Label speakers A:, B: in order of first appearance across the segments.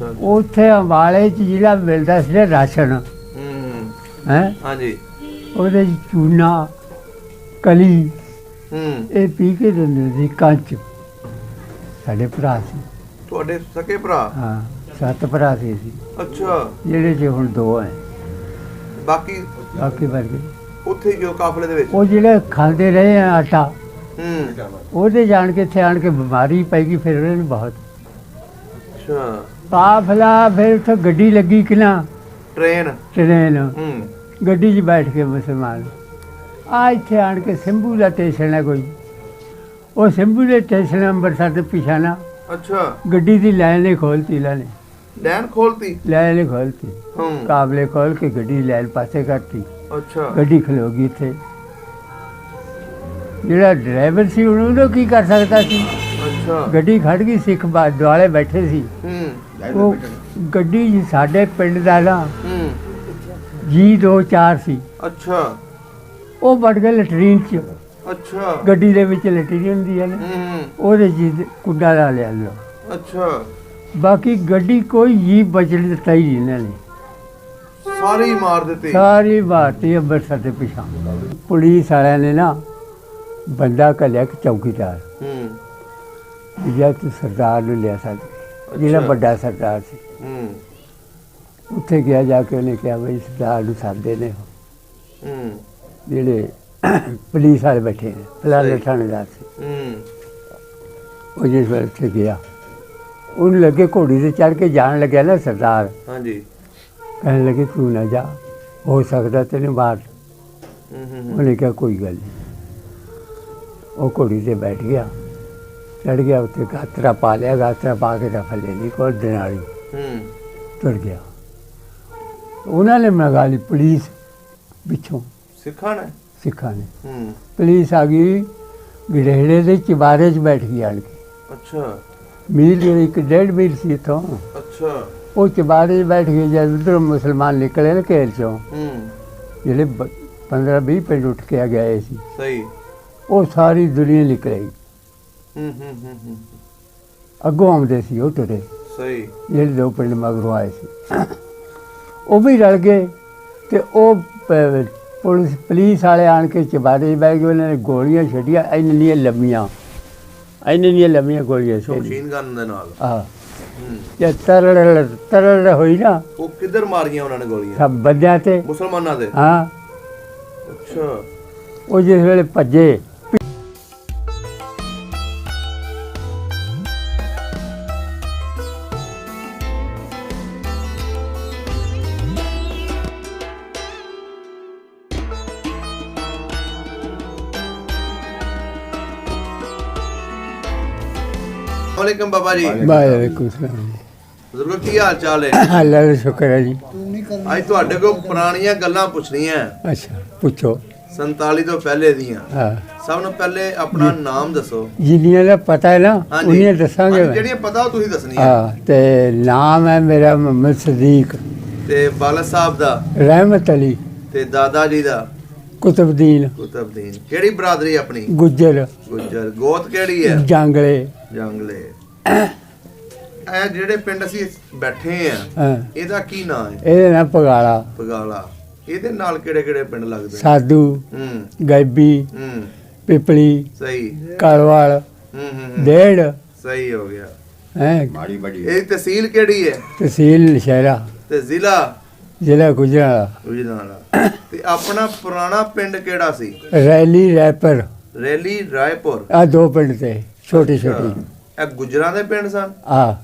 A: ਉੱਥੇ ਅੰਬਾਲੇ 'ਚ ਜਿਹੜਾ ਮਿਲਦਾ ਸੀ ਰਾਸ਼ਨ ਹੈ
B: ਹਾਂਜੀ
A: ਉਹਦੇ 'ਚ ਚੂਨਾ ਕਲੀ ਇਹ ਪੀ ਕੇ ਦਿੰਦੇ ਸੀ ਕੰਚ। ਸਾਡੇ ਭਰਾ ਸੀ,
B: ਤੁਹਾਡੇ ਸਕੇ ਭਰਾ?
A: ਹਾਂ 7 ਭਰਾ ਸੀ ਅਸੀਂ,
B: ਅੱਛਾ।
A: ਜਿਹੜੇ 'ਚ ਹੁਣ 2 ਹੈ,
B: ਬਾਕੀ
A: ਬਾਕੀ ਵਰਗੇ
B: ਉੱਥੇ ਜੋ ਕਾਫਲੇ ਦੇ ਵਿੱਚ
A: ਉਹ ਜਿਹੜੇ ਖਾਂਦੇ ਰਹੇ ਆ ਆਟਾ, ਉਹਦੇ ਜਾਣ ਕੇ ਇੱਥੇ ਆਣ ਕੇ ਬਿਮਾਰੀ ਪੈ ਗਈ ਫਿਰ ਉਹਨਾਂ ਨੂੰ ਬਹੁਤ।
B: ਅੱਛਾ।
A: ਕਾਫਲਾ ਫਿਰ ਉੱਥੇ ਗੱਡੀ ਲੱਗੀ ਕਿ ਨਾ
B: ਟ੍ਰੇਨ
A: ਗੱਡੀ 'ਚ ਬੈਠ ਕੇ ਮੁਸਲਮਾਨ ਆ ਇੱਥੇ ਆਣ ਕੇ ਸਿੰਭੂ ਦਾ ਸਟੇਸ਼ਨ ਹੈ ਕੋਈ, ਉਹ ਸਿੰਭੂ ਦੇ ਸਟੇਸ਼ਨ ਅੰਮ੍ਰਿਤਸਰ ਦੇ ਪਿਛਾ ਨਾ
B: ਅੱਛਾ
A: ਗੱਡੀ ਦੀ ਲਾਈਨ ਨੇ ਖੋਲਤੀ, ਲਾਈਨ
B: ਖੋਲਤੀ,
A: ਲਾਈਨ ਨੇ ਖੋਲਤੀ, ਕਾਬਲੇ ਖੋਲ ਕੇ ਗੱਡੀ ਦੀ ਲਾਈਨ ਪਾਸੇ ਕਰਤੀ।
B: ਅੱਛਾ।
A: ਗੱਡੀ ਖਲੋ ਗਈ ਇੱਥੇ। ਜਿਹੜਾ ਡਰਾਈਵਰ ਸੀ ਉਹਨੂੰ ਕੀ ਕਰ ਸਕਦਾ ਸੀ?
B: ਅੱਛਾ।
A: ਗੱਡੀ ਖੜ ਗਈ, ਸਿੱਖ ਦੁਆਲੇ ਬੈਠੇ ਸੀ। ਉਹ ਗੱਡੀ ਸਾਡੇ ਪਿੰਡ ਦਾ ਨਾ G24 ਸੀ।
B: ਅੱਛਾ।
A: ਉਹ ਵੜ ਗਏ ਲੈਟਰੀਨ 'ਚ।
B: ਅੱਛਾ।
A: ਗੱਡੀ ਦੇ ਵਿੱਚ ਲੈਟਰੀਨ ਹੁੰਦੀ ਹੈ ਨਾ, ਉਹਦੇ 'ਚ ਕੁੱਡਾ ਲਾ ਲਿਆ ਲੋ।
B: ਅੱਛਾ।
A: ਬਾਕੀ ਗੱਡੀ ਕੋਈ ਜੀ ਬਚਣ ਦਿੱਤਾ ਹੀ ਨਹੀਂ ਇਹਨਾਂ ਨੇ,
B: ਸਾਰੀ ਮਾਰ ਦਿੱਤੀ,
A: ਸਾਰੀ ਮਾਰਤੀ ਅੰਮ੍ਰਿਤਸਰ ਦੇ ਪਿਛਾਂ। ਪੁਲਿਸ ਵਾਲਿਆਂ ਨੇ ਨਾ ਬੰਦਾ ਘੱਲਿਆ ਕਿ ਚੌਕੀਦਾਰ ਜਾਂ ਤੂੰ ਸਰਦਾਰ ਨੂੰ ਲਿਆ ਸਕਦੇ, ਜਿਹੜਾ ਵੱਡਾ ਸਰਦਾਰ ਸੀ। ਉੱਥੇ ਗਿਆ, ਜਾ ਕੇ ਉਹਨੇ ਕਿਹਾ ਬਈ ਸਰਦਾਰ ਨੂੰ ਸਾਦੇ ਨੇ ਜਿਹੜੇ ਪੁਲਿਸ ਵਾਲੇ ਬੈਠੇ ਨੇ, ਫਲਾਣੇ ਥਾਣੇਦਾਰ ਸੀ। ਉਹ ਜਿਸ ਵੇਲੇ ਉੱਥੇ ਗਿਆ, ਉਹਨੂੰ ਲੱਗੇ ਘੋੜੀ 'ਤੇ ਚੜ੍ਹ ਕੇ ਜਾਣ ਲੱਗਿਆ ਨਾ ਸਰਦਾਰ,
B: ਹਾਂਜੀ,
A: ਕਹਿਣ ਲੱਗੇ ਤੂੰ ਨਾ ਜਾ, ਹੋ ਸਕਦਾ ਤੈਨੂੰ ਮਾਰ। ਉਹਨੇ ਕਿਹਾ ਕੋਈ ਗੱਲ ਨਹੀਂ। ਉਹ ਘੋੜੀ 'ਤੇ ਬੈਠ ਗਿਆ, ਚੜ੍ਹ ਗਿਆ ਉੱਤੇ, ਗਾਤਰਾ ਪਾ ਲਿਆ, ਗਾਤਰਾ ਪਾ ਕੇ ਰਫਲੇ ਨਹੀਂ ਕੋਲ ਦੇਨਾਲੀ ਤੁਰ ਗਿਆ। ਉਹਨਾਂ ਨੇ ਮੰਗਾ ਲਈ ਪੁਲਿਸ ਪਿੱਛੋਂ, ਸਿੱਖਾਂ ਨੇ। ਪੁਲਿਸ ਆ ਗਈ, ਗੜੇੜੇ ਦੇ ਚਬਾਰੇ 'ਚ ਬੈਠ ਗਈ ਆਣ ਕੇ।
B: ਅੱਛਾ।
A: ਮੀਲ ਜਿਹੜੀ 1.5 ਮੀਲ ਸੀ ਇੱਥੋਂ,
B: ਅੱਛਾ। ਉਹ
A: ਚਬਾਰੇ 'ਚ ਬੈਠ ਗਏ। ਜਦ ਉੱਧਰੋਂ ਮੁਸਲਮਾਨ ਨਿਕਲੇ ਨਾ ਘੇਰ 'ਚੋਂ, ਜਿਹੜੇ 15-20 ਪਿੰਡ ਉੱਠ ਕੇ ਗਏ ਸੀ, ਸਹੀ, ਉਹ ਸਾਰੀ ਦੁਨੀਆ ਨਿਕਲੇਗੀ। ਅੱਗੋਂ ਆਉਂਦੇ ਸੀ ਉਹ ਤੁਰੇ, ਸਹੀ, ਜਿਹੜੇ 2 ਪਿੰਡ ਮਗਰੋਂ ਆਏ ਸੀ, ਉਹ ਵੀ ਰਲ ਗਏ। ਤੇ ਉਹ ਪੁਲਿਸ ਵਾਲੇ ਆਣ ਕੇ ਚਬਾਰੇ 'ਚ ਬਹਿ ਗਏ। ਉਹਨਾਂ ਨੇ ਗੋਲੀਆਂ ਛੱਡੀਆਂ, ਇੰਨੀਆਂ ਲੰਮੀਆਂ ਗੋਲੀਆਂ ਸੀ ਮਸ਼ੀਨ ਗਨ ਦੇ ਨਾਲ। ਆਹ ਜੇ ਤਰੜ ਹੋਈ ਨਾ,
B: ਉਹ ਕਿੱਧਰ ਮਾਰੀਆਂ ਉਹਨਾਂ ਨੇ ਗੋਲੀਆਂ?
A: ਸਭ ਬੰਦਿਆਂ ਤੇ,
B: ਮੁਸਲਮਾਨਾਂ ਦੇ।
A: ਹਾਂ।
B: ਅੱਛਾ।
A: ਉਹ ਜਿਸ ਵੇਲੇ ਭੱਜੇ,
B: वालेकुम बाबा जी।
A: वालेकुम सलाम।
B: बुजुर्गो की हाल चाल है?
A: अल्लाह का शुक्र है जी।
B: आज ਤੁਹਾਡੇ ਕੋਲ ਪੁਰਾਣੀਆਂ ਗੱਲਾਂ ਪੁੱਛਣੀਆਂ।
A: ਅੱਛਾ, ਪੁੱਛੋ।
B: 47 ਤੋਂ ਪਹਿਲੇ ਦੀਆਂ।
A: ਹਾਂ।
B: ਸਭ ਤੋਂ ਪਹਿਲੇ ਆਪਣਾ ਨਾਮ ਦੱਸੋ।
A: ਜਿੰਨੀਆਂ ਦਾ ਪਤਾ ਹੈ ਨਾ ਉਹਨੀਆਂ ਦੱਸਾਂਗੇ।
B: ਜਿਹੜੀਆਂ ਪਤਾ ਉਹ ਤੁਸੀਂ ਦੱਸਣੀਆਂ।
A: ਹਾਂ, ਤੇ ਨਾਮ ਹੈ ਮੇਰਾ ਮੁਹੰਮਦ ਸਦੀਕ।
B: ਤੇ ਵਾਲਦ ਸਾਹਿਬ ਦਾ?
A: ਰਹਿਮਤ ਅਲੀ। ਤੇ
B: ਦਾਦਾ ਜੀ ਦਾ?
A: ਕੁਤਬਦੀਨ।
B: ਕਿਹੜੀ ਬਰਾਦਰੀ ਆਪਣੀ?
A: ਗੁੱਜਰ।
B: ਗੋਤ ਕਿਹੜੀ ਹੈ?
A: ਜੰਗਲੇ।
B: ਇਹ ਜਿਹੜੇ ਪਿੰਡ ਅਸੀਂ ਬੈਠੇ ਆ, ਇਹਦਾ ਕੀ ਨਾਮ ਹੈ?
A: ਇਹਦਾ ਨਾਮ ਪਗਾਲਾ।
B: ਇਹਦੇ ਨਾਲ ਕਿਹੜੇ ਕਿਹੜੇ ਪਿੰਡ ਲੱਗਦੇ?
A: ਸਾਧੂ, ਗੈਬੀ, ਪਿਪਲੀ,
B: ਸਹੀ,
A: ਕਾਲਵਾਲ, ਡੇਢ।
B: ਸਹੀ ਹੋ ਗਿਆ
A: ਹੈ।
B: ਇਹ ਤਹਿਸੀਲ ਕਿਹੜੀ ਹੈ?
A: ਤਹਿਸੀਲ ਨਸ਼ਹਿਰਾ। ਤੇ ਜ਼ਿਲ੍ਹਾ ਗੁਜਰਾਂਵਾਲਾ।
B: ਤੇ ਆਪਣਾ ਪੁਰਾਣਾ ਪਿੰਡ ਕਿਹੜਾ ਸੀ?
A: ਰੈਲੀ
B: ਰਾਏਪੁਰ।
A: ਆ 2 ਪਿੰਡ ਤੇ ਛੋਟੇ।
B: ਇਹ ਗੁਜਰਾਂ ਦੇ ਪਿੰਡ ਸਨ?
A: ਆ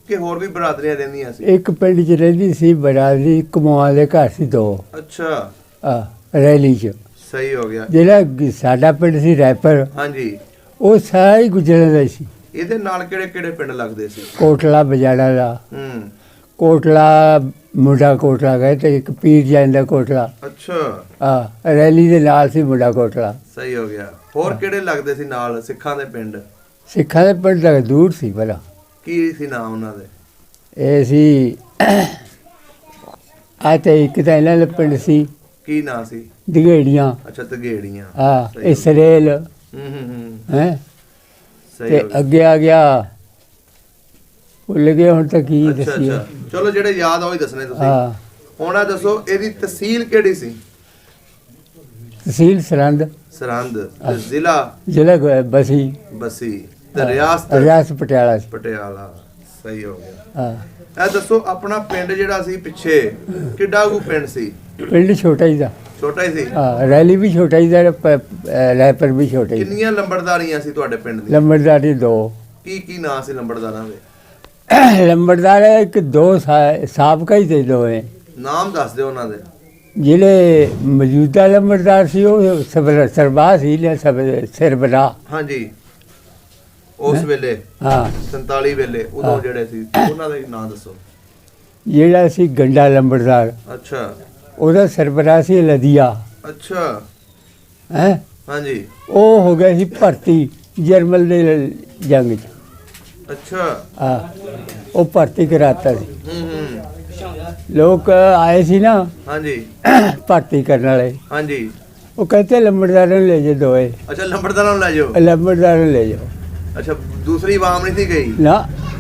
B: ਕਿ ਹੋਰ ਵੀ ਬਰਾਦਰੀਆਂ ਰਹਿੰਦੀਆਂ ਸੀ?
A: ਇੱਕ ਪਿੰਡ 'ਚ ਰਹਿੰਦੀ ਸੀ ਬਰਾਦਰੀ, ਕਮੋਆਂ ਦੇ ਘਰ ਸੀ 2।
B: ਅੱਛਾ।
A: ਆ ਰੈਲੀ 'ਚ।
B: ਸਹੀ ਹੋ ਗਿਆ।
A: ਜਿਹੜਾ ਸਾਡਾ ਪਿੰਡ ਸੀ ਰਾਏਪੁਰ, ਹਾਂਜੀ, ਉਹ ਸਾਰੀ ਗੁਜਰਾਂ ਦਾ ਸੀ।
B: ਇਹਦੇ ਨਾਲ ਕਿਹੜੇ ਕਿਹੜੇ ਪਿੰਡ ਲੱਗਦੇ ਸੀ?
A: ਕੋਟਲਾ ਬਜਾੜਾ ਦਾ, ਕੋਟਲਾ ਮੁੰਡਾ ਕੋਟਲਾ ਗਏ, ਤੇ ਇੱਕ ਪੀਰ ਜਾਂਦਾ ਕੋਟਲਾ।
B: ਅੱਛਾ।
A: ਆ ਰੈਲੀ ਦੇ ਨਾਲ ਸੀ ਮੁੰਡਾ ਕੋਟਲਾ।
B: ਸਹੀ ਹੋ ਗਿਆ। ਹੋਰ ਕਿਹੜੇ ਲੱਗਦੇ ਸੀ ਨਾਲ? ਸਿੱਖਾਂ ਦੇ ਪਿੰਡ?
A: ਸਿੱਖਾਂ ਦੇ ਪਿੰਡ ਤੱਕ ਦੂਰ ਸੀ ਭਲਾ।
B: ਕੀ ਸੀ ਨਾਮ ਉਹਨਾਂ ਦੇ?
A: ਇਹ ਸੀ ਆ ਤੇ ਇੱਕ ਤਾਂ ਇਹਨਾਂ ਦਾ ਪਿੰਡ ਸੀ।
B: ਕੀ ਨਾਂ ਸੀ?
A: ਦਗੇੜੀਆਂ।
B: ਅੱਛਾ, ਦਗੇੜੀਆਂ।
A: ਹਾਂ, ਇਸਰੇਲ। ਹੈ। ਤੇ ਅੱਗੇ ਆ ਗਿਆ ਭੁੱਲ ਗਏ ਹੁਣ ਤਾਂ ਕੀ
B: ਅੱਛਾ
A: ਦੱਸੀਏ।
B: ਅੱਛਾ ਚਲੋ ਜਿਹੜੇ ਯਾਦ ਆ ਉਹ ਹੀ ਦੱਸਣੇ ਤੁਸੀਂ।
A: ਹਾਂ,
B: ਹੁਣ ਇਹ ਦੱਸੋ ਇਹਦੀ ਤਹਿਸੀਲ ਕਿਹੜੀ ਸੀ?
A: ਤਹਿਸੀਲ ਸਰਹੰਦ,
B: ਸਰਹੰਦ ਤੇ ਜ਼ਿਲ੍ਹਾ
A: ਜ਼ਿਲ੍ਹਾ ਬਸੀ,
B: ਬਸੀ ਤੇ ਰਿਆਸਤ
A: ਰਿਆਸਤ ਪਟਿਆਲਾ ਸੀ।
B: ਪਟਿਆਲਾ। ਸਹੀ ਹੋ ਗਿਆ।
A: ਹਾਂ,
B: ਇਹ ਦੱਸੋ ਆਪਣਾ ਪਿੰਡ ਜਿਹੜਾ ਸੀ ਪਿੱਛੇ ਕਿੱਡਾ ਕੁ ਪਿੰਡ ਸੀ?
A: ਪਿੰਡ ਛੋਟਾ ਹੀ ਦਾ।
B: ਛੋਟਾ ਹੀ ਸੀ।
A: ਹਾਂ, ਰੈਲੀ ਵੀ ਛੋਟਾ ਹੀ ਦਾ, ਰੈਪਰ ਵੀ ਛੋਟਾ ਹੀ।
B: ਕਿੰਨੀਆਂ ਲੰਬੜਦਾਰੀਆਂ ਸੀ ਤੁਹਾਡੇ ਪਿੰਡ ਦੀਆਂ?
A: ਲੰਬੜਦਾਰੀ 2।
B: ਕੀ ਨਾਂ ਸੀ ਲੰਬੜਦਾਰਾਂ ਦੇ?
A: ਲੰਬੜਦਾਰ ਇੱਕ 2 ਸਾਬਕਾ ਹੀ ਤੇ 2 ਹੈ।
B: ਨਾਮ ਦੱਸ ਦਿਓ ਉਹਨਾਂ ਦੇ।
A: ਜਿਹੜੇ ਮੌਜੂਦਾ ਲੰਬੜਦਾਰ ਸੀ ਉਹ ਸਰਬਾਹ ਸੀ ਨੇ ਸਰਬਰਾਹ।
B: ਹਾਂਜੀ ਉਸ ਵੇਲੇ
A: ਹਾਂ,
B: 47 ਵੇਲੇ ਉਦੋਂ ਜਿਹੜੇ ਸੀ ਉਹਨਾਂ ਦਾ ਨਾਂ ਦੱਸੋ।
A: ਜਿਹੜਾ ਸੀ ਗੰਡਾ ਲੰਬੜਦਾਰ,
B: ਅੱਛਾ
A: ਉਹਦਾ ਸਰਬਰਾਹ ਸੀ ਲਦੀਆ।
B: ਅੱਛਾ
A: ਹੈ,
B: ਹਾਂਜੀ
A: ਉਹ ਹੋ ਗਿਆ ਸੀ ਭਰਤੀ ਜਰਮਨ ਦੇ ਜੰਗ 'ਚ।
B: ਅੱਛਾ
A: ਹਾਂ, ਉਹ ਭਰਤੀ ਕਰਾਤਾ ਸੀ।
B: ਹੂੰ
A: ਲੋਕ ਆਏ ਸੀ ਨਾ
B: ਹਾਂਜੀ
A: ਭਰਤੀ ਕਰਨ ਵਾਲੇ,
B: ਹਾਂਜੀ
A: ਉਹ ਕਹਿੰਦੇ ਲੰਬੜਦਾਰਾਂ ਨੂੰ ਲੈ ਜਾਓ ਦੋਏ,
B: ਅੱਛਾ ਲੰਬੜਦਾਰਾਂ ਨੂੰ ਲੈ ਜਾਓ।
A: ਲੰਬੜਦਾਰਾਂ ਨੂੰ ਲੈ ਜਾਓ।
B: ਅੱਛਾ ਦੂਸਰੀ ਆਵਾਮ ਨਹੀਂ ਸੀ ਗਈ?
A: ਨਾ,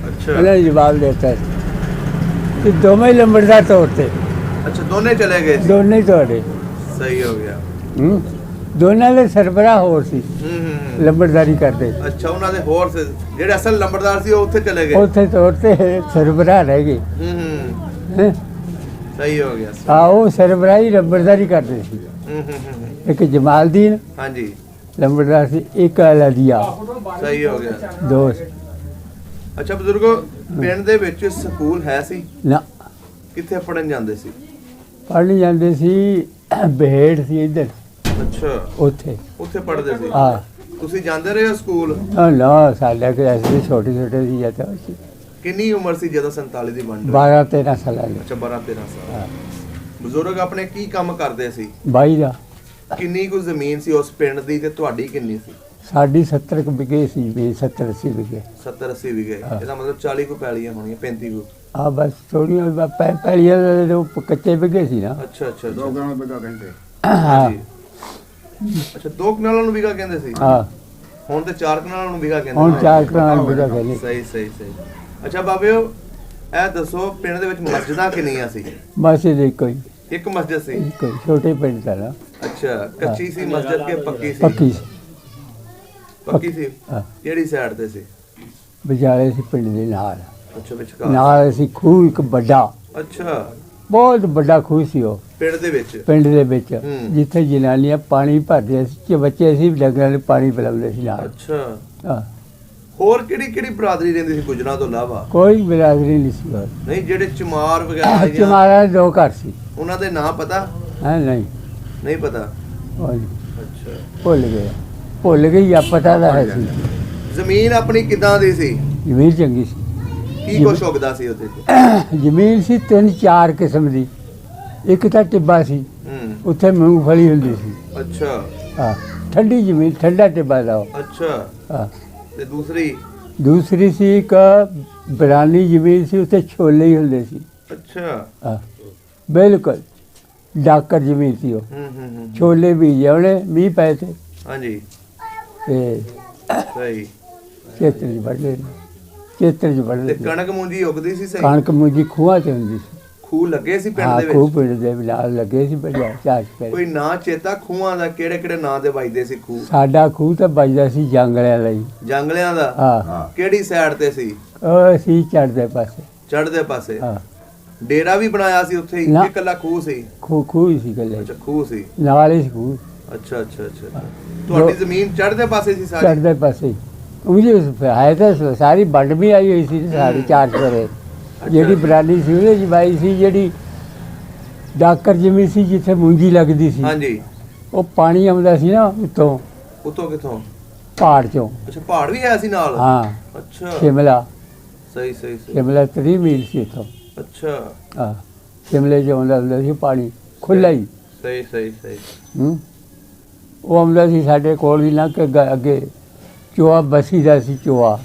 B: ਅੱਛਾ
A: ਉਹਨਾਂ ਨੇ ਜਵਾਬ ਦਿੱਤਾ ਸੀ ਕਿ ਦੋਵੇਂ ਹੀ ਲੰਬੜਦਾਰ ਤੌਰ ਤੇ,
B: ਅੱਛਾ ਦੋਨੇ ਚਲੇ ਗਏ ਸੀ।
A: ਦੋਨੇ ਹੀ ਤੁਹਾਡੇ।
B: ਸਹੀ ਹੋ ਗਿਆ।
A: ਦੋਨਾਂ ਦੇ ਸਰਬਰਾਹ ਹੋਰ ਸੀ,
B: ਹੂੰ
A: ਲੰਬੜਦਾਰੀ ਕਰਦੇ।
B: ਅੱਛਾ ਉਹਨਾਂ ਦੇ ਹੋਰ ਸੀ ਜਿਹੜੇ ਅਸਲ ਲੰਬੜਦਾਰ ਸੀ ਉਹ ਉੱਥੇ ਚਲੇ ਗਏ।
A: ਉੱਥੇ ਤੌਰ ਤੇ ਸਰਬਰਾਹ ਰਹਿ ਗਏ। ਹੈਂ?
B: ਸਹੀ ਹੋ ਗਿਆ।
A: ਹਾਂ, ਉਹ ਸਰਬਰਾਹੀ ਲੰਬੜਦਾਰੀ ਕਰਦੇ ਸੀ। ਇੱਕ ਜਮਾਲਦੀਨ
B: ਹਾਂਜੀ
A: ਲੰਬੜਦਾਰ ਸੀ, ਇੱਕ ਅਲਾਦੀਆ।
B: ਸਹੀ ਹੋ ਗਿਆ।
A: ਦੋਸਤ।
B: ਅੱਛਾ ਬਜ਼ੁਰਗੋ ਪਿੰਡ ਦੇ ਵਿੱਚ ਸਕੂਲ ਹੈ ਸੀ?
A: ਨਾ,
B: ਕਿੱਥੇ ਪੜਨ ਜਾਂਦੇ ਸੀ?
A: ਪੜ੍ਹਨ ਜਾਂਦੇ ਸੀ ਬਹੇੜ ਸੀ ਇੱਧਰ,
B: ਅੱਛਾ
A: ਉੱਥੇ।
B: ਉੱਥੇ ਪੜਦੇ ਸੀ।
A: ਹਾਂ,
B: ਤੁਸੀਂ ਜਾਂਦੇ ਰਹੇ ਹੋ ਸਕੂਲ?
A: ਨਾ ਸਾਡਾ ਕਿ ਐਸੇ ਛੋਟੇ ਛੋਟੇ ਸੀ ਜਾਂਦਾ ਸੀ।
B: ਕਿੰਨੀ ਉਮਰ ਸੀ ਜਦੋਂ 47 ਦੀ ਵੰਡ ਹੋਈ?
A: 12-13 ਸਾਲਾਂ ਦੇ।
B: ਅੱਛਾ 12-13 ਸਾਲ।
A: ਹਾਂ,
B: ਬਜ਼ੁਰਗ ਆਪਣੇ ਕੀ ਕੰਮ ਕਰਦੇ ਸੀ?
A: 22 ਦਾ।
B: ਕਿੰਨੀ ਕੁ ਜ਼ਮੀਨ ਸੀ ਉਸ ਪਿੰਡ ਦੀ ਤੇ ਤੁਹਾਡੀ ਕਿੰਨੀ ਸੀ?
A: ਸਾਡੀ 70 ਕੁ ਵਿਗੇ ਸੀ, 70-80 ਵਿਗੇ।
B: 70-80 ਵਿਗੇ। ਇਹਦਾ ਮਤਲਬ 40 ਕੁ ਪੈਲੀਆਂ ਹੋਣੀਆਂ, 35 ਕੁ।
A: ਹਾਂ, ਬਸ ਥੋੜੀਆਂ ਪਹਿਲੀਆਂ ਦੇ ਕੱਚੇ ਵਿਗੇ ਸੀ ਨਾ।
B: ਅੱਛਾ ਅੱਛਾ
C: 2 ਗਾਣਾ ਬਿਗਾ ਕਹਿੰਦੇ।
A: ਹਾਂ,
B: ਅੱਛਾ 2 ਕਨਾਲਾਂ ਨੂੰ ਵਿਗਾ ਕਹਿੰਦੇ ਸੀ।
A: ਹਾਂ,
B: ਹੁਣ ਤੇ 4 ਕਨਾਲਾਂ ਨੂੰ ਵਿਗਾ ਕਹਿੰਦੇ
A: ਹੁਣ
B: ਨੇ।
A: 4 ਕਨਾਲ ਵਿਗਾ ਕਹਿੰਦੇ।
B: ਸਹੀ ਸਹੀ ਸਹੀ। ਅੱਛਾ ਬਾਬਿਓ ਇਹ ਦੱਸੋ ਪਿੰਡ ਦੇ ਵਿੱਚ ਮਸਜਿਦਾਂ ਕਿੰਨੀਆਂ ਸੀ?
A: ਬਸ ਇਹ ਕੋਈ
B: ਇੱਕ ਮਸਜਿਦ ਸੀ।
A: ਕੋਈ ਛੋਟੇ ਪਿੰਡ ਦਾ ਨਾ।
B: ਅੱਛਾ ਕੱਚੀ ਸੀ ਮਸਜਿਦ ਕਿ ਪੱਕੀ ਸੀ?
A: ਪੱਕੀ ਸੀ।
B: ਪੱਕੀ ਸੀ।
A: ਹਾਂ,
B: ਕਿਹੜੀ ਸਾਈਡ ਤੇ ਸੀ?
A: ਵਿਚਾਲੇ ਸੀ ਪਿੰਡ ਦੇ ਨਾਲ।
B: ਅੱਛਾ ਵਿਚਕਾਰ।
A: ਨਾਲ ਸੀ ਖੂਹ ਇੱਕ ਵੱਡਾ,
B: ਅੱਛਾ
A: ਬਹੁਤ ਵੱਡਾ ਖੂਹ ਸੀ ਉਹ
B: ਪਿੰਡ ਦੇ ਵਿੱਚ?
A: ਪਿੰਡ ਦੇ ਵਿੱਚ,
B: ਹੂੰ।
A: ਜਿੱਥੇ ਜਨਾਨੀਆਂ ਪਾਣੀ ਭਰਦੀਆਂ ਸੀ ਤੇ ਬੱਚੇ ਸੀ ਡੰਗਰਾਂ ਨੂੰ ਪਾਣੀ ਪਿਲਾਉਂਦੇ ਸੀ ਨਾਲ।
B: ਅੱਛਾ
A: ਹਾਂ,
B: ਹੋਰ ਕਿਹੜੀ ਬਰਾਦਰੀ ਰਹਿੰਦੀ ਸੀ ਗੁੱਜਰਾਂ ਤੋਂ ਇਲਾਵਾ?
A: ਕੋਈ ਬਰਾਦਰੀ ਨਹੀਂ ਸੀ ਹੋਰ।
B: ਨਹੀਂ ਜਿਹੜੇ ਚਮਾਰ ਵਗੈਰਾ ਜਾਂ
A: ਚਮਾਰਾ 2 ਘਰ ਸੀ।
B: ਉਹਨਾਂ ਦੇ ਨਾਂ ਪਤਾ?
A: ਹੈ ਨਹੀਂ,
B: ਨਹੀਂ ਪਤਾ।
A: ਉਹ ਨਹੀਂ,
B: ਅੱਛਾ
A: ਭੁੱਲ ਗਈ ਆ, ਪਤਾ ਤਾਂ ਹੈ ਸੀ।
B: ਜ਼ਮੀਨ ਆਪਣੀ ਕਿੱਦਾਂ ਦੀ ਸੀ?
A: ਜ਼ਮੀਨ ਚੰਗੀ ਸੀ।
B: ਕੀ ਕੁਛ ਉੱਗਦਾ ਸੀ ਉੱਥੇ?
A: ਜ਼ਮੀਨ ਸੀ 3-4 ਕਿਸਮ ਦੀ। ਇੱਕ ਤਾਂ ਟਿੱਬਾ ਸੀ,
B: ਹੂੰ
A: ਉੱਥੇ ਮੂੰਗਫਲੀ ਹੁੰਦੀ ਸੀ।
B: ਅੱਛਾ
A: ਹਾਂ, ਠੰਡੀ ਜ਼ਮੀਨ, ਠੰਡਾ ਟਿੱਬਾ ਦਾ ਉਹ।
B: ਅੱਛਾ
A: ਹਾਂ,
B: ਤੇ ਦੂਸਰੀ?
A: ਦੂਸਰੀ ਸੀ ਇੱਕ ਬਰਾਨੀ ਜ਼ਮੀਨ ਸੀ, ਉੱਥੇ ਛੋਲੇ ਹੀ ਹੁੰਦੇ ਸੀ।
B: ਅੱਛਾ
A: ਹਾਂ, ਬਿਲਕੁਲ ਡਾਕਰ ਜ਼ਮੀਨ ਸੀ ਉਹ।
B: ਹੂੰ
A: ਛੋਲੇ ਬੀਜੇ ਉਹਨੇ, ਮੀਂਹ ਪਏ ਤੇ
B: ਹਾਂਜੀ
A: ਤੇ
B: ਸਹੀ।
A: ਖੇਤਰ 'ਚ ਵੱਢ ਖੇਤਰ 'ਚ ਵੱਢ
B: ਤੇ ਕਣਕ ਮੂੰਜੀ ਉੱਗਦੀ ਸੀ ਸਹੀ?
A: ਕਣਕ ਮੂੰਜੀ ਖੂਹਾਂ 'ਤੇ ਹੁੰਦੀ ਸੀ।
B: ਖੂਹ ਲੱਗੇ ਸੀ ਪਿੰਡ
A: ਹਾਂ,
B: ਦੇ
A: ਖੂਹ
B: ਵਿੱਚ?
A: ਪਿੰਡ ਦੇ ਨਾਲ ਲੱਗੇ ਸੀ ਬੜਿਆ ਚਾਚ ਪੈ।
B: ਕੋਈ ਨਾਂ ਚੇਤਾ ਖੂਹਾਂ ਦਾ? ਕਿਹੜੇ ਨਾਂ ਦੇ ਵੱਜਦੇ ਸੀ ਖੂਹ?
A: ਸਾਡਾ ਖੂਹ ਤਾਂ ਵੱਜਦਾ ਸੀ ਜੰਗਲਿਆਂ ਲਈ।
B: ਜੰਗਲਿਆਂ ਦਾ?
A: ਹਾਂ,
B: ਕਿਹੜੀ ਸਾਈਡ ਤੇ ਸੀ?
A: ਉਹ ਸੀ ਚੜ੍ਹਦੇ ਪਾਸੇ।
B: ਚੜ੍ਹਦੇ ਪਾਸੇ?
A: ਹਾਂ,
B: ਡੇਰਾ ਵੀ ਬਣਾਇਆ ਸੀ ਉੱਥੇ ਹੀ
A: ਨਾ।
B: ਕਿ ਇਕੱਲਾ ਖੂਹ ਸੀ?
A: ਖੂਹ ਹੀ ਸੀ ਗੱਲੇ,
B: ਅੱਛਾ ਖੂਹ ਸੀ।
A: ਨਾਲ ਹੀ ਸੀ ਖੂਹ,
B: ਅੱਛਾ ਅੱਛਾ ਅੱਛਾ। ਤੁਹਾਡੀ ਜ਼ਮੀਨ ਚੜ੍ਹਦੇ ਪਾਸੇ ਸੀ ਸਾਰੀ?
A: ਚੜ੍ਹਦੇ ਪਾਸੇ। ਉਹ ਹੈ ਤਾਂ ਸਾਰੀ ਵੰਡ ਵੀ ਆਈ ਹੋਈ ਸੀ ਸਾਡੀ 4 ਸਰੇ। ਜਿਹੜੀ ਬਰਾਨੀ ਸੀ ਉਹਨੇ ਜਵਾਈ ਸੀ, ਜਿਹੜੀ ਡਾਕਰ ਜ਼ਮੀਨ ਸੀ ਜਿੱਥੇ ਮੂੰਜੀ ਲੱਗਦੀ ਸੀ,
B: ਹਾਂਜੀ।
A: ਉਹ ਪਾਣੀ ਆਉਂਦਾ ਸੀ ਨਾ ਉੱਤੋਂ
B: ਉਤੋਂ ਕਿੱਥੋਂ?
A: ਪਹਾੜ ਚੋਂ।
B: ਅੱਛਾ ਪਹਾੜ ਵੀ ਆਇਆ ਸੀ ਨਾਲ?
A: ਹਾਂ,
B: ਅੱਛਾ
A: ਸ਼ਿਮਲਾ।
B: ਸਹੀ ਸਹੀ ਸਹੀ।
A: ਸ਼ਿਮਲਾ 30 ਮੀਲ ਸੀ ਇੱਥੋਂ।
B: ਅੱਛਾ
A: ਹਾਂ, ਸ਼ਿਮਲੇ 'ਚ ਆਉਂਦਾ ਹੁੰਦਾ ਸੀ ਪਾਣੀ ਖੁੱਲ੍ਹਾ ਹੀ।
B: ਸਹੀ ਸਹੀ ਸਹੀ।
A: ਉਹ ਆਉਂਦਾ ਸੀ ਸਾਡੇ ਕੋਲ ਵੀ ਨਾ ਕਿ ਅੱਗੇ ਚੋਆ ਬਸੀ ਦਾ ਸੀ ਚੋਆ,